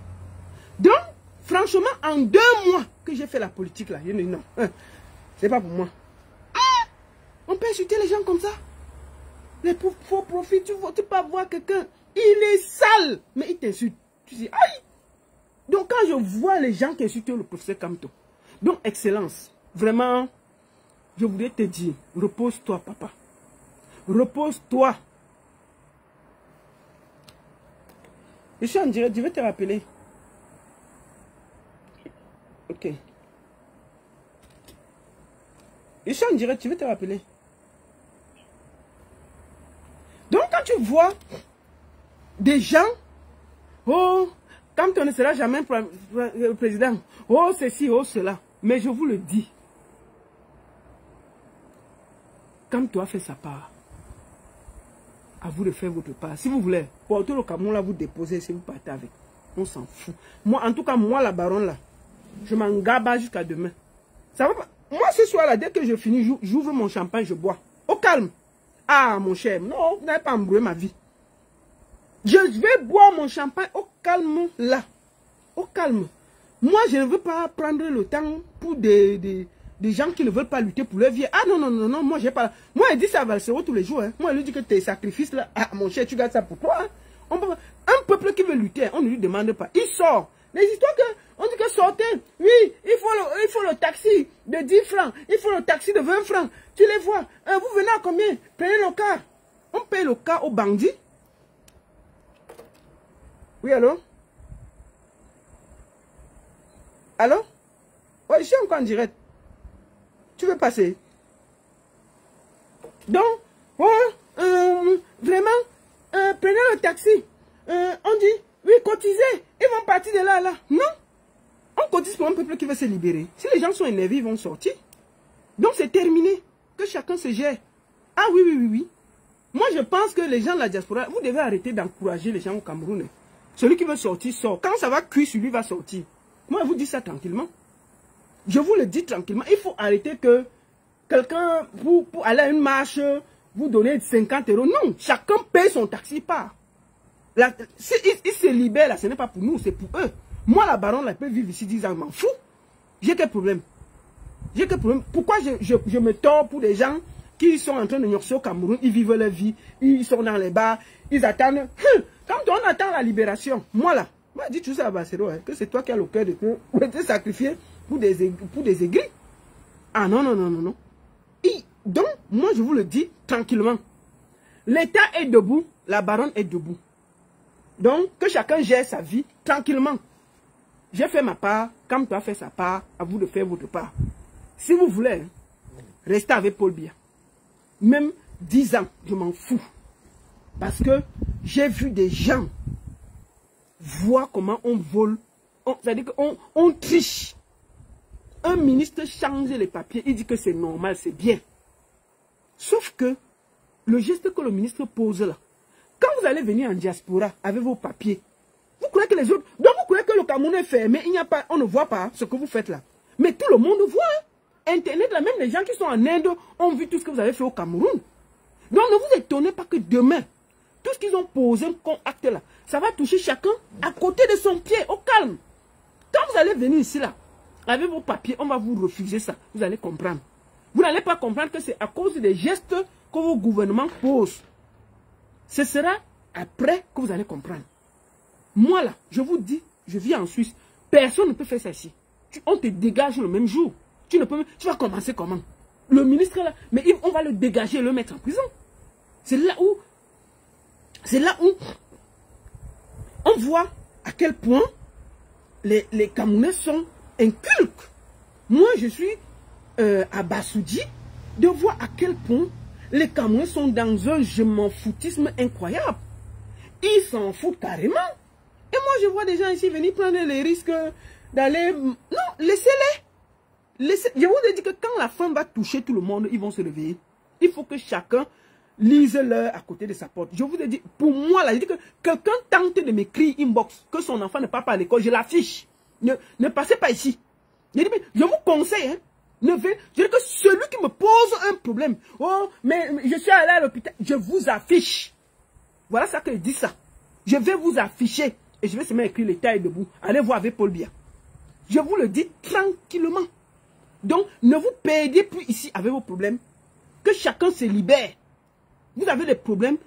Donc, franchement, en 2 mois que j'ai fait la politique là, je dis non, c'est pas pour moi. On peut insulter les gens comme ça. Les faux profits, tu peux voir quelqu'un, il est sale, mais il t'insulte. Tu dis, aïe. Donc quand je vois les gens qui insultent le professeur Kamto, donc excellence, vraiment, je voudrais te dire, repose-toi papa. Repose-toi. Je suis en direct, je vais te rappeler. Ok. Je suis en direct, je vais te rappeler. Donc quand tu vois des gens, oh, quand on ne sera jamais président, oh ceci, oh cela, mais je vous le dis, quand tu as fait sa part, à vous de faire votre part. Si vous voulez, porter le camion là, vous déposez, si vous partez avec, on s'en fout. Moi, en tout cas, moi la baronne là, je m'en gaba jusqu'à demain. Ça va pas. Moi ce soir là, dès que je finis, j'ouvre mon champagne, je bois. Au calme. Ah mon cher, non, vous n'avez pas embrouillé ma vie. Je vais boire mon champagne au calme là. Au calme. Moi, je ne veux pas prendre le temps pour des gens qui ne veulent pas lutter pour leur vie. Ah non, non, non, non, moi, j'ai pas. Moi, il dit ça à Valsero tous les jours. Hein. Moi, il lui dit que tes sacrifices là, ah mon cher, tu gardes ça pour toi. Hein. Un peuple qui veut lutter, on ne lui demande pas. Il sort. Les histoires que, on dit que sortez. Oui, il faut le taxi de 10 francs. Il faut le taxi de 20 francs. Tu les vois. Vous venez à combien? Prenez le car. On paye le car aux bandits. Oui, allô? Allô? Oui, je suis encore en direct. Tu veux passer? Donc, vraiment, prenez le taxi. On dit, oui, cotisez. Ils vont partir de là, là. Non. On cotise pour un peuple qui veut se libérer. Si les gens sont énervés, ils vont sortir. Donc, c'est terminé. Que chacun se gère. Ah oui, oui, oui, oui. Moi, je pense que les gens de la diaspora, vous devez arrêter d'encourager les gens au Cameroun. Celui qui veut sortir, sort. Quand ça va cuire, celui va sortir. Moi, je vous dis ça tranquillement. Je vous le dis tranquillement. Il faut arrêter que quelqu'un, pour aller à une marche, vous donnez 50 €. Non, chacun paye son taxi part. S'ils se libèrent, là, ce n'est pas pour nous, c'est pour eux. Moi, la baronne, elle peut vivre ici 10 ans, je m'en fous. J'ai quel problème? J'ai quel problème? Pourquoi je me tords pour des gens qui sont en train de nurser au Cameroun, ils vivent leur vie, ils sont dans les bars, ils attendent. Quand on attend la libération, moi là, moi dis tout ça à Valsero, hein, que c'est toi qui as le cœur de te sacrifier pour des aigris. Ah non, non, non, non, non. Donc, moi je vous le dis tranquillement. L'État est debout, la baronne est debout. Donc, que chacun gère sa vie tranquillement. J'ai fait ma part, comme tu as fait sa part, à vous de faire votre part. Si vous voulez, hein, restez avec Paul Biya. Même 10 ans, je m'en fous. Parce que j'ai vu des gens voir comment on vole. C'est-à-dire qu'on triche. Un ministre change les papiers, il dit que c'est normal, c'est bien. Sauf que le geste que le ministre pose là, quand vous allez venir en diaspora avec vos papiers, vous croyez que les autres... Donc vous croyez que le Cameroun est fermé, on ne voit pas ce que vous faites là. Mais tout le monde voit. Internet, là, même les gens qui sont en Inde ont vu tout ce que vous avez fait au Cameroun. Donc ne vous étonnez pas que demain, tout ce qu'ils ont posé comme acte là, ça va toucher chacun à côté de son pied, au calme. Quand vous allez venir ici là, avec vos papiers, on va vous refuser ça. Vous allez comprendre. Vous n'allez pas comprendre que c'est à cause des gestes que vos gouvernements posent. Ce sera après que vous allez comprendre. Moi là, je vous dis, je vis en Suisse. Personne ne peut faire ça ici. On te dégage le même jour. Tu vas commencer comment? Le ministre là, mais on va le dégager et le mettre en prison. C'est là où on voit à quel point les Camerounais sont incultes. Moi, je suis abasourdi de voir à quel point les Camerounais sont dans un je m'en foutisme incroyable. Ils s'en foutent carrément. Et moi, je vois des gens ici venir prendre les risques d'aller... Non, laissez-les. Je vous ai dit que quand la femme va toucher tout le monde, ils vont se réveiller. Il faut que chacun lise l'heure à côté de sa porte. Je vous ai dit, pour moi, là, je dis que quelqu'un tente de m'écrire inbox que son enfant ne part pas à l'école, je l'affiche. Ne passez pas ici. Je vous conseille, hein, je dis que celui qui me pose un problème, oh, mais je suis allé à l'hôpital, je vous affiche. Voilà ça que je dis ça. Je vais vous afficher et je vais seulement écrire l'état est debout. Allez voir avec Paul Biya. Je vous le dis tranquillement. Donc, ne vous perdez plus ici avec vos problèmes. Que chacun se libère. Vous avez des problèmes,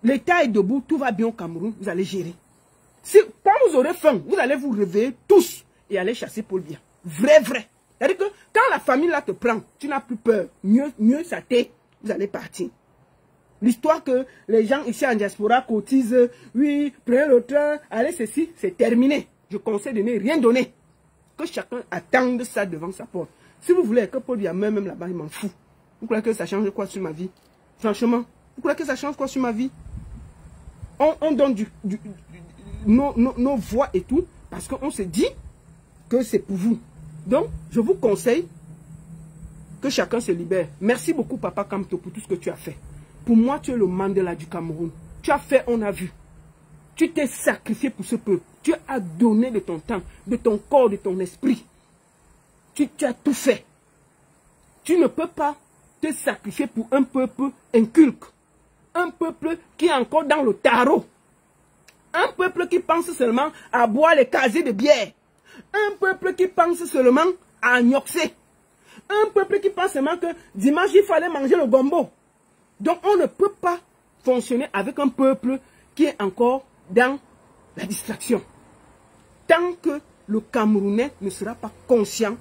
l'état est debout, tout va bien au Cameroun, vous allez gérer. Quand vous aurez faim, vous allez vous réveiller tous et aller chasser Paul Biya. Vrai. C'est-à-dire que quand la famille là te prend, tu n'as plus peur. Mieux ça t'est, vous allez partir. L'histoire que les gens ici en diaspora cotisent, oui, prenez le train, allez ceci, c'est terminé. Je conseille de ne rien donner. Que chacun attende ça devant sa porte. Si vous voulez que Paul Biya meure même là-bas, il m'en fout. Vous croyez que ça change quoi sur ma vie? Franchement, vous croyez que ça change quoi sur ma vie? On donne nos voix et tout, parce qu'on se dit que c'est pour vous. Donc, je vous conseille que chacun se libère. Merci beaucoup, Papa Kamto, pour tout ce que tu as fait. Pour moi, tu es le Mandela du Cameroun. Tu as fait, on a vu. Tu t'es sacrifié pour ce peuple. Tu as donné de ton temps, de ton corps, de ton esprit. Tu as tout fait. Tu ne peux pas te sacrifier pour un peuple inculque. Un peuple qui est encore dans le tarot. Un peuple qui pense seulement à boire les casiers de bière. Un peuple qui pense seulement à gnoxer. Un peuple qui pense seulement que dimanche, il fallait manger le gombo. Donc, on ne peut pas fonctionner avec un peuple qui est encore dans la distraction. Tant que le Camerounais ne sera pas conscient,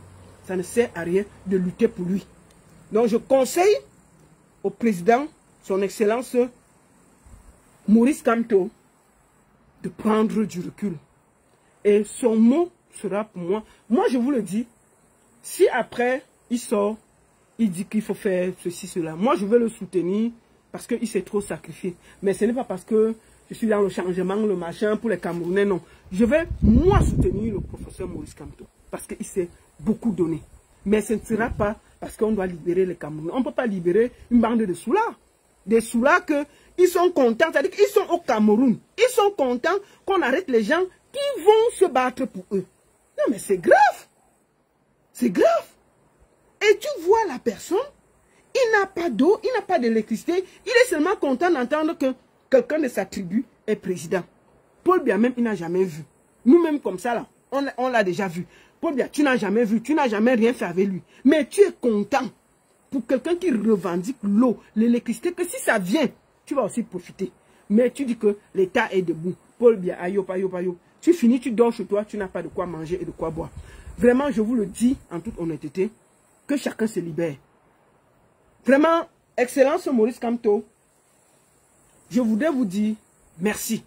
ça ne sert à rien de lutter pour lui. Donc, je conseille au président, son Excellence Maurice Kamto, de prendre du recul. Et son mot sera pour moi. Moi, je vous le dis, si après, il sort, il dit qu'il faut faire ceci, cela, moi, je vais le soutenir parce qu'il s'est trop sacrifié. Mais ce n'est pas parce que je suis dans le changement, le machin, pour les Camerounais, non. Je vais, moi, soutenir le professeur Maurice Kamto parce qu'il s'est beaucoup donné. Mais ce ne sera pas parce qu'on doit libérer les Camerounais. On ne peut pas libérer une bande de soulards. Des soulards qu'ils sont contents, c'est-à-dire qu'ils sont au Cameroun. Ils sont contents qu'on arrête les gens qui vont se battre pour eux. Non, mais c'est grave. C'est grave. Et tu vois la personne, il n'a pas d'eau, il n'a pas d'électricité. Il est seulement content d'entendre que quelqu'un de sa tribu est président. Paul Biya même, il n'a jamais vu. Nous-mêmes comme ça, là, on l'a déjà vu. Paul Biya, tu n'as jamais vu, tu n'as jamais rien fait avec lui. Mais tu es content pour quelqu'un qui revendique l'eau, l'électricité, que si ça vient, tu vas aussi profiter. Mais tu dis que l'État est debout. Paul Biya, ayo. Tu finis, tu dors chez toi, tu n'as pas de quoi manger et de quoi boire. Vraiment, je vous le dis en toute honnêteté, que chacun se libère. Vraiment, Excellence Maurice Kamto, je voudrais vous dire merci.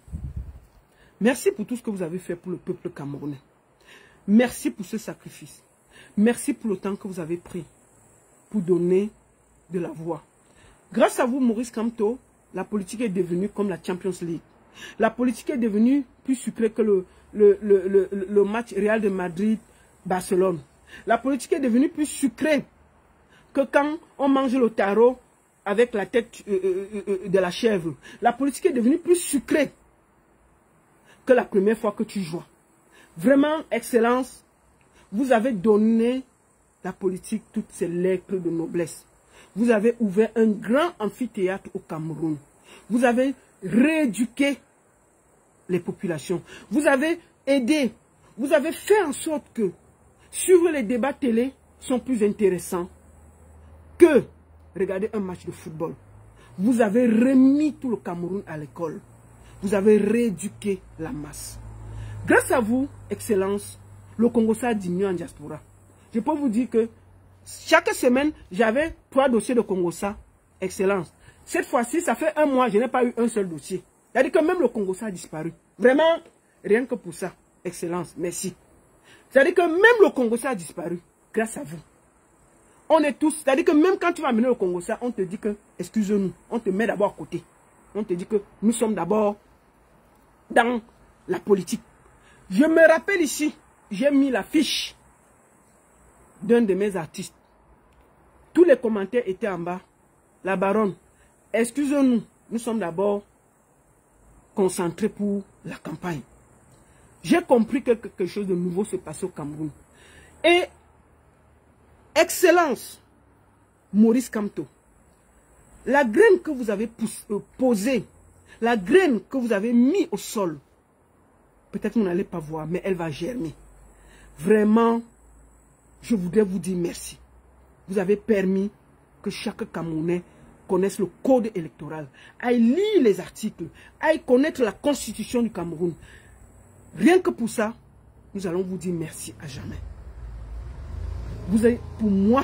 Merci pour tout ce que vous avez fait pour le peuple camerounais. Merci pour ce sacrifice. Merci pour le temps que vous avez pris pour donner de la voix. Grâce à vous, Maurice Kamto, la politique est devenue comme la Champions League. La politique est devenue plus sucrée que le match Real de Madrid-Barcelone. La politique est devenue plus sucrée que quand on mange le taro avec la tête de la chèvre. La politique est devenue plus sucrée que la première fois que tu joues. Vraiment, Excellence, vous avez donné la politique toutes ses lettres de noblesse. Vous avez ouvert un grand amphithéâtre au Cameroun. Vous avez rééduqué les populations. Vous avez aidé. Vous avez fait en sorte que suivre les débats télé sont plus intéressants que regarder un match de football. Vous avez remis tout le Cameroun à l'école. Vous avez rééduqué la masse. Grâce à vous, Excellence, le Congo-Ça a diminué en diaspora. Je peux vous dire que chaque semaine, j'avais 3 dossiers de Congo-Ça. Excellence. Cette fois-ci, ça fait 1 mois, je n'ai pas eu un seul dossier. C'est-à-dire que même le Congo-Ça a disparu. Vraiment, Rien que pour ça, Excellence, merci. C'est-à-dire que même le Congo ça a disparu, grâce à vous. On est tous, c'est-à-dire que même quand tu vas amener le Congo ça, on te dit que, excuse-nous, on te met d'abord à côté. On te dit que nous sommes d'abord dans la politique. Je me rappelle ici, j'ai mis la fiche d'un de mes artistes. Tous les commentaires étaient en bas. La baronne, excusez-nous, nous sommes d'abord concentrés pour la campagne. J'ai compris que quelque chose de nouveau se passe au Cameroun. Et, Excellence, Maurice Kamto, la graine que vous avez posée, la graine que vous avez mis au sol, peut-être vous n'allez pas voir, mais elle va germer. Vraiment, je voudrais vous dire merci. Vous avez permis que chaque Camerounais connaisse le code électoral, aille lire les articles, aille connaître la constitution du Cameroun. Rien que pour ça, nous allons vous dire merci à jamais. Vous êtes pour moi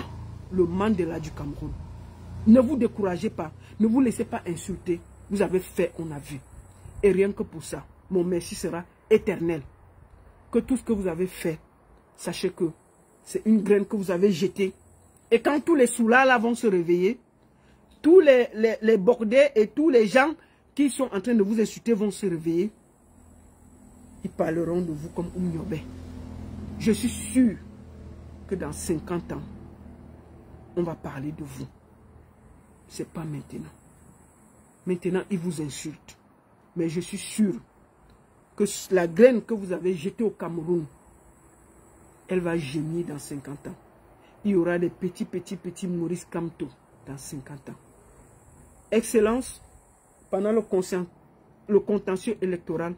le Mandela du Cameroun. Ne vous découragez pas, ne vous laissez pas insulter. Vous avez fait, on a vu. Et rien que pour ça, mon merci sera éternel. Que tout ce que vous avez fait, sachez que c'est une graine que vous avez jetée. Et quand tous les soulats là vont se réveiller, tous les bordés et tous les gens qui sont en train de vous insulter vont se réveiller. Ils parleront de vous comme Oumniobé. Je suis sûr que dans 50 ans, on va parler de vous. Ce n'est pas maintenant. Maintenant, ils vous insultent. Mais je suis sûr que la graine que vous avez jetée au Cameroun, elle va gémir dans 50 ans. Il y aura des petits Maurice Kamto dans 50 ans. Excellence, pendant le contentieux électoral,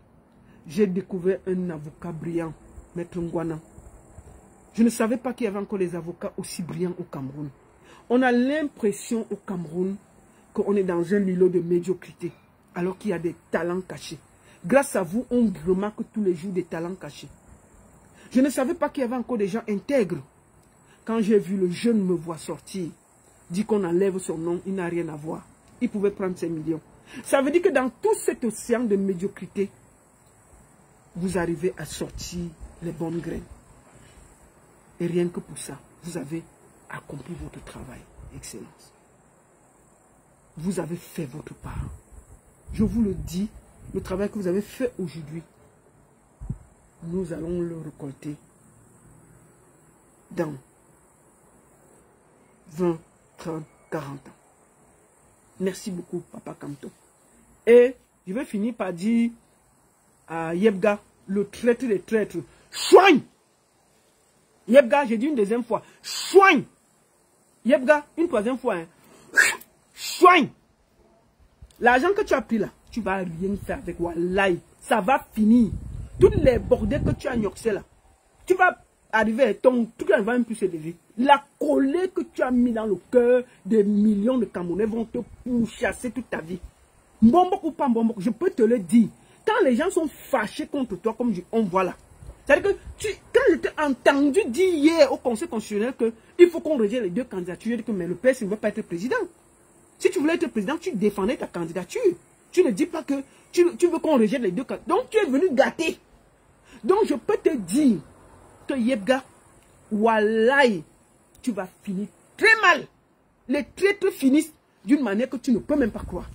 j'ai découvert un avocat brillant, Maître Ngwana. Je ne savais pas qu'il y avait encore des avocats aussi brillants au Cameroun. On a l'impression au Cameroun qu'on est dans un îlot de médiocrité, alors qu'il y a des talents cachés. Grâce à vous, on remarque tous les jours des talents cachés. Je ne savais pas qu'il y avait encore des gens intègres. Quand j'ai vu le jeune me voir sortir, dit qu'on enlève son nom, il n'a rien à voir. Il pouvait prendre ses millions. Ça veut dire que dans tout cet océan de médiocrité, vous arrivez à sortir les bonnes graines. Et rien que pour ça, vous avez accompli votre travail, Excellence. Vous avez fait votre part. Je vous le dis, le travail que vous avez fait aujourd'hui, nous allons le récolter dans 20, 30, 40 ans. Merci beaucoup, Papa Kamto. Et je vais finir par dire à Yebga, le traître des traîtres, soigne. Yebga, j'ai dit une deuxième fois, soigne. Yebga, une troisième fois, hein. Soigne. L'argent que tu as pris là, tu vas rien faire avec Wallahi. Ça va finir. Tous les bordels que tu as gnoxé là, tu vas arriver, ton truc là ne va même plus se lever. La colère que tu as mis dans le cœur des millions de Camerounais vont te pourchasser toute ta vie. Mbombo ou pas mbombo, je peux te le dire. Quand les gens sont fâchés contre toi, comme on voit là, c'est-à-dire que quand je t'ai entendu dire hier au Conseil constitutionnel qu'il faut qu'on rejette les deux candidatures, je dis que mais le PS ne veut pas être président. Si tu voulais être président, tu défendais ta candidature. Tu ne dis pas que tu veux qu'on rejette les deux candidatures. Donc tu es venu gâter. Donc je peux te dire que Yebga, Wallahi, tu vas finir très mal. Les traîtres finissent d'une manière que tu ne peux même pas croire.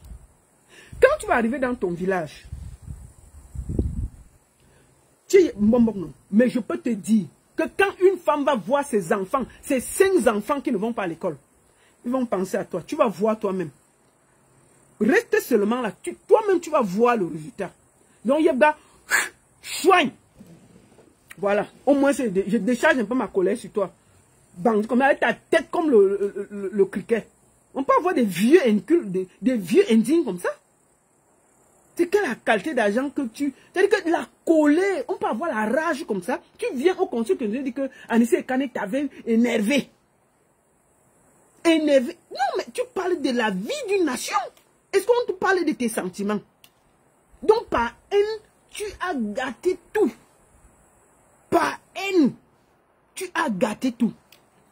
Quand tu vas arriver dans ton village, mais je peux te dire que quand une femme va voir ses enfants, ses 5 enfants qui ne vont pas à l'école, ils vont penser à toi. Tu vas voir toi-même. Reste seulement là. Toi-même, tu vas voir le résultat. Donc, Yebga, soigne. Voilà. Au moins, je décharge un peu ma colère sur toi. Bang, comme avec ta tête comme le criquet. On peut avoir des vieux incultes, des vieux indignes comme ça. C'est quelle la qualité d'argent que tu... C'est-à-dire que la colère, on peut avoir la rage comme ça. Tu viens au conseil et tu dis que Anissé Kane t'avait énervé. Énervé. Non, mais tu parles de la vie d'une nation. Est-ce qu'on te parle de tes sentiments? Donc, par haine, tu as gâté tout. Par haine, tu as gâté tout.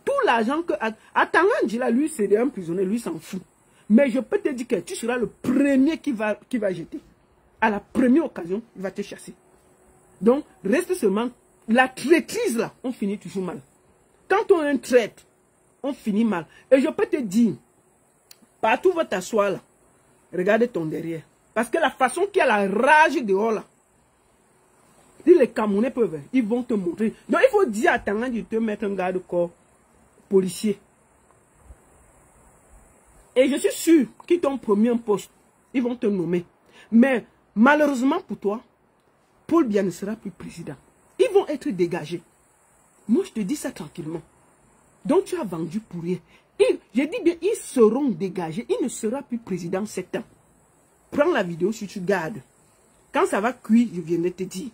Tout l'argent que... Atangandji, là, lui, c'est un prisonnier, lui, s'en fout. Mais je peux te dire que tu seras le premier qui va jeter. À la première occasion, il va te chasser. Donc, reste seulement... La traîtrise, là, on finit toujours mal. Quand on est un traître, on finit mal. Et je peux te dire, partout où tu vas t'asseoir, là, regarde ton derrière. Parce que la façon qu'il y a la rage dehors, là, si les Camerounais peuvent, ils vont te montrer. Donc, il faut dire à Tangan de te mettre un garde-corps policier. Et je suis sûr qu'ils t'ont promis un poste. Ils vont te nommer. Mais, malheureusement pour toi, Paul Biya ne sera plus président. Ils vont être dégagés. Moi, je te dis ça tranquillement. Donc, tu as vendu pour rien. Je dis bien, ils seront dégagés. Il ne sera plus président 7 ans. Prends la vidéo si tu gardes. Quand ça va cuire, je viendrai te dire.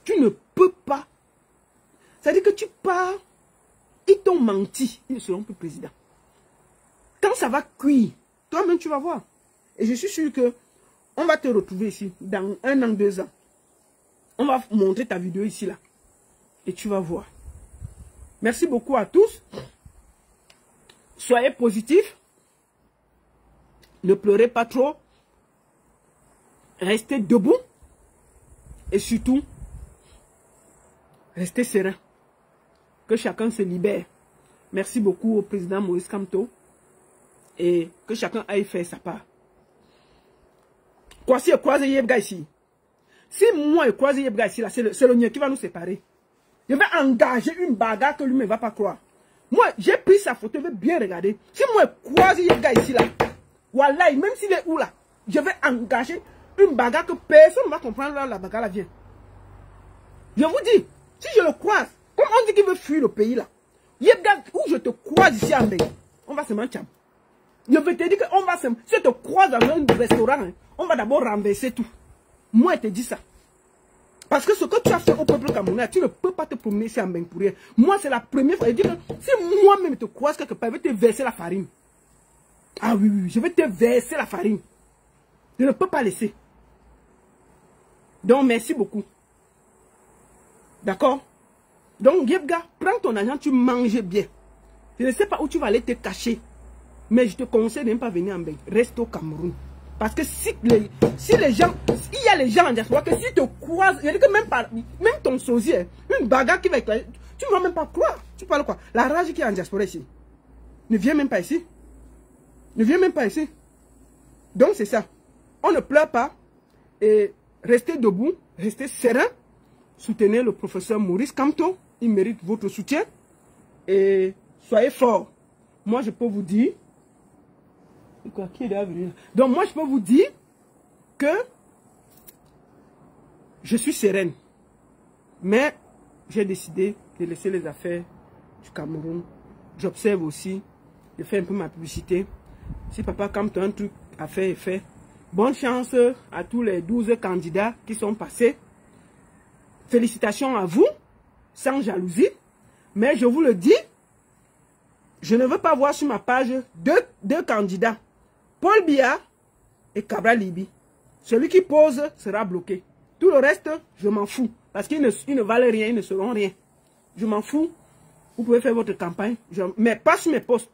Tu ne peux pas. C'est-à-dire que tu pars. Ils t'ont menti. Ils ne seront plus présidents. Quand ça va cuire, toi-même, tu vas voir. Et je suis sûr que on va te retrouver ici dans 1 an, 2 ans. On va montrer ta vidéo ici, là. Et tu vas voir. Merci beaucoup à tous. Soyez positifs. Ne pleurez pas trop. Restez debout. Et surtout, restez serein. Que chacun se libère. Merci beaucoup au président Maurice Kamto. Et que chacun aille faire sa part. Kwasi et Kwasi Yebga ici. Si moi et Kwasi Yebga ici, c'est le mien qui va nous séparer. Je vais engager une bagarre que lui ne va pas croire. Moi, j'ai pris sa photo, je vais bien regarder. Si moi et Kwasi Yebga ici, là, voilà, même s'il est où là, je vais engager une bagarre que personne ne va comprendre là, la bagarre là vient. Je vous dis, si je le croise, comme on dit qu'il veut fuir le pays là, Yebga, où je te croise ici en Belgique, on va se mentir. Je vais te dire qu'on va se... Si je te croise dans un restaurant, hein, on va d'abord renverser tout. Moi, je te dis ça. Parce que ce que tu as fait au peuple camerounais, tu ne peux pas te promener ici en Belgique pour rien. Moi, c'est la première fois. Je dis que si moi-même te croise quelque part, je vais te verser la farine. Ah oui, oui, je vais te verser la farine. Je ne peux pas laisser. Donc, merci beaucoup. D'accord? Donc, Yebga, prends ton argent, tu manges bien. Je ne sais pas où tu vas aller te cacher. Mais je te conseille de ne pas venir en Belgique. Reste au Cameroun. Parce que si les gens, il y a les gens en diaspora que si te croisent, il y a que même ton sosie, une bagarre qui va éclater, tu ne vas même pas croire. Tu parles quoi? La rage qui est en diaspora ici. Ne viens même pas ici. Ne viens même pas ici. Donc c'est ça. On ne pleure pas. Et restez debout, restez serein. Soutenez le professeur Maurice Kamto. Il mérite votre soutien. Et soyez forts. Moi je peux vous dire. Quoi, qui est venir? Donc moi je peux vous dire que je suis sereine. Mais j'ai décidé de laisser les affaires du Cameroun. J'observe aussi. Je fais un peu ma publicité. Si papa Kamto a un truc à faire, il fait. Bonne chance à tous les 12 candidats qui sont passés. Félicitations à vous, sans jalousie. Mais je vous le dis, je ne veux pas voir sur ma page deux candidats. Paul Biya et Cabral Libi. Celui qui pose sera bloqué. Tout le reste, je m'en fous. Parce qu'ils ne valent rien, ils ne seront rien. Je m'en fous. Vous pouvez faire votre campagne. Mais pas sur mes posts.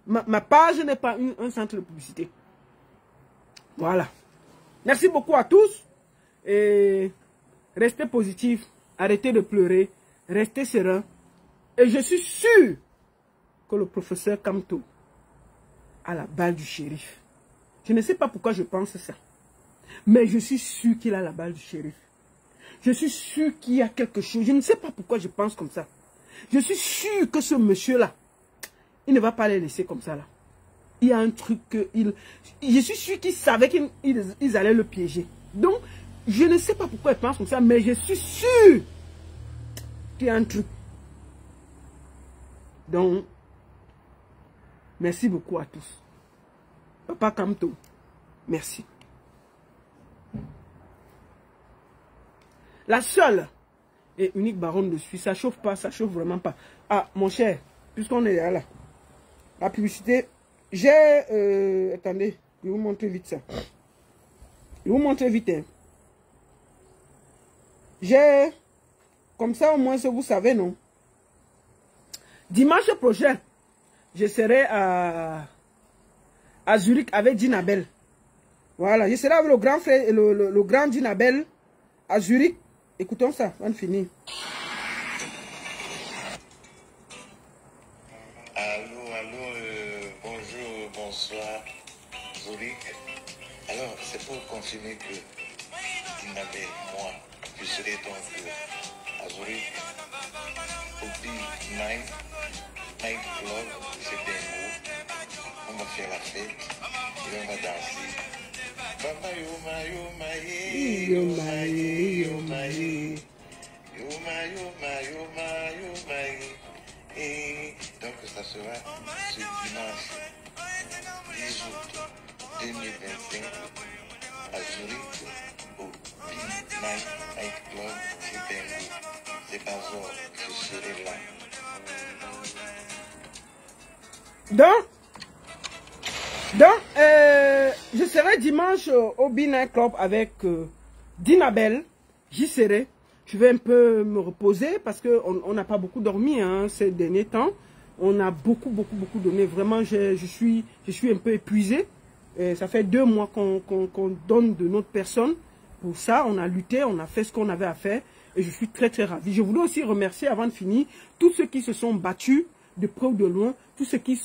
Ma page n'est pas un centre de publicité. Voilà. Merci beaucoup à tous. Et restez positifs. Arrêtez de pleurer. Restez serein. Et je suis sûr que le professeur Kamto a la balle du shérif. Je ne sais pas pourquoi je pense ça. Mais je suis sûr qu'il a la balle du shérif. Je suis sûr qu'il y a quelque chose. Je ne sais pas pourquoi je pense comme ça. Je suis sûr que ce monsieur-là, il ne va pas les laisser comme ça là. Il y a un truc que je suis sûr qu'il savait qu'ils allaient le piéger. Donc, je ne sais pas pourquoi il pense comme ça, mais je suis sûr qu'il y a un truc. Donc, merci beaucoup à tous. Papa Kamto, merci. La seule et unique baronne de Suisse, ça chauffe pas, ça chauffe vraiment pas. Ah, mon cher, puisqu'on est là, la publicité, j'ai... attendez, je vais vous montrer vite ça. Je vais vous montrer vite. Hein. J'ai... Comme ça, au moins, vous savez, non? Dimanche prochain, je serai à Zurich avec Dinabel. Voilà, je serai avec le grand frère, le grand Dinabel à Zurich Écoutons ça, on finit. Allô, bonjour, bonsoir, Zurich. Alors, c'est pour confirmer que Dinabel, moi, je serai donc à Zurich, au Big Night Club, c'est Bengo. On va faire la fête et on va danser. Baba yoma yoma ye, yoma ye, yoma ye, yoma yoma yoma yoma ye. Et donc ça sera ce dimanche 10 août 2025 à Zurich au Big Night Club chez Bengo. C'est pas ça, je serai là. Donc, je serai dimanche au Big Club avec Dinabel. J'y serai. Je vais un peu me reposer parce qu'on n'a pas beaucoup dormi hein, ces derniers temps. On a beaucoup donné. Vraiment, je suis un peu épuisé. Et ça fait 2 mois qu'on donne de notre personne. Pour ça, on a lutté, on a fait ce qu'on avait à faire. Et je suis très ravi. Je voulais aussi remercier, avant de finir, tous ceux qui se sont battus de près ou de loin. Tous ceux qui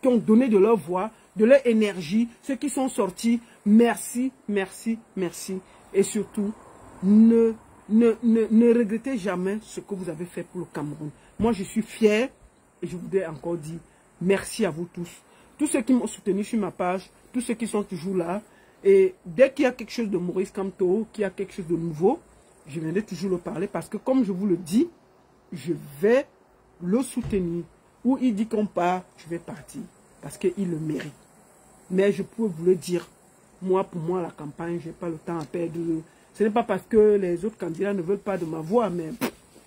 ont donné de leur voix, de leur énergie. Ceux qui sont sortis. Merci. Et surtout, ne regrettez jamais ce que vous avez fait pour le Cameroun. Moi, je suis fier et je voudrais encore dire merci à vous tous. Tous ceux qui m'ont soutenu sur ma page, tous ceux qui sont toujours là. Et dès qu'il y a quelque chose de Maurice Kamto, qu'il y a quelque chose de nouveau, je viendrai toujours le parler parce que comme je vous le dis, je vais le soutenir. Où il dit qu'on part, je vais partir parce qu'il le mérite. Mais je peux vous le dire, moi, pour moi, la campagne, je n'ai pas le temps à perdre. Ce n'est pas parce que les autres candidats ne veulent pas de ma voix, mais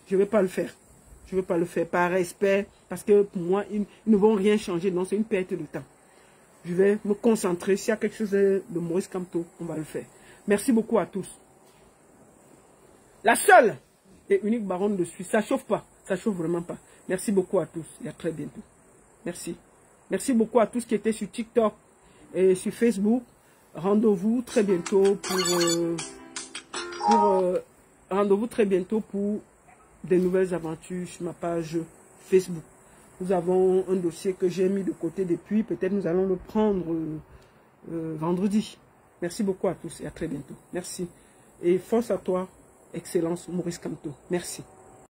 je ne vais pas le faire. Je ne vais pas le faire par respect, parce que pour moi, ils ne vont rien changer. Non, c'est une perte de temps. Je vais me concentrer. S'il y a quelque chose de Maurice Kamto, on va le faire. Merci beaucoup à tous. La seule et unique baronne de Suisse, ça ne chauffe pas. Ça ne chauffe vraiment pas. Merci beaucoup à tous et à très bientôt. Merci. Merci beaucoup à tous qui étaient sur TikTok et sur Facebook. Rendez-vous très bientôt rendez-vous très bientôt pour des nouvelles aventures sur ma page Facebook. Nous avons un dossier que j'ai mis de côté depuis. Peut-être nous allons le prendre vendredi. Merci beaucoup à tous et à très bientôt. Merci. Et force à toi, Excellence Maurice Kamto. Merci.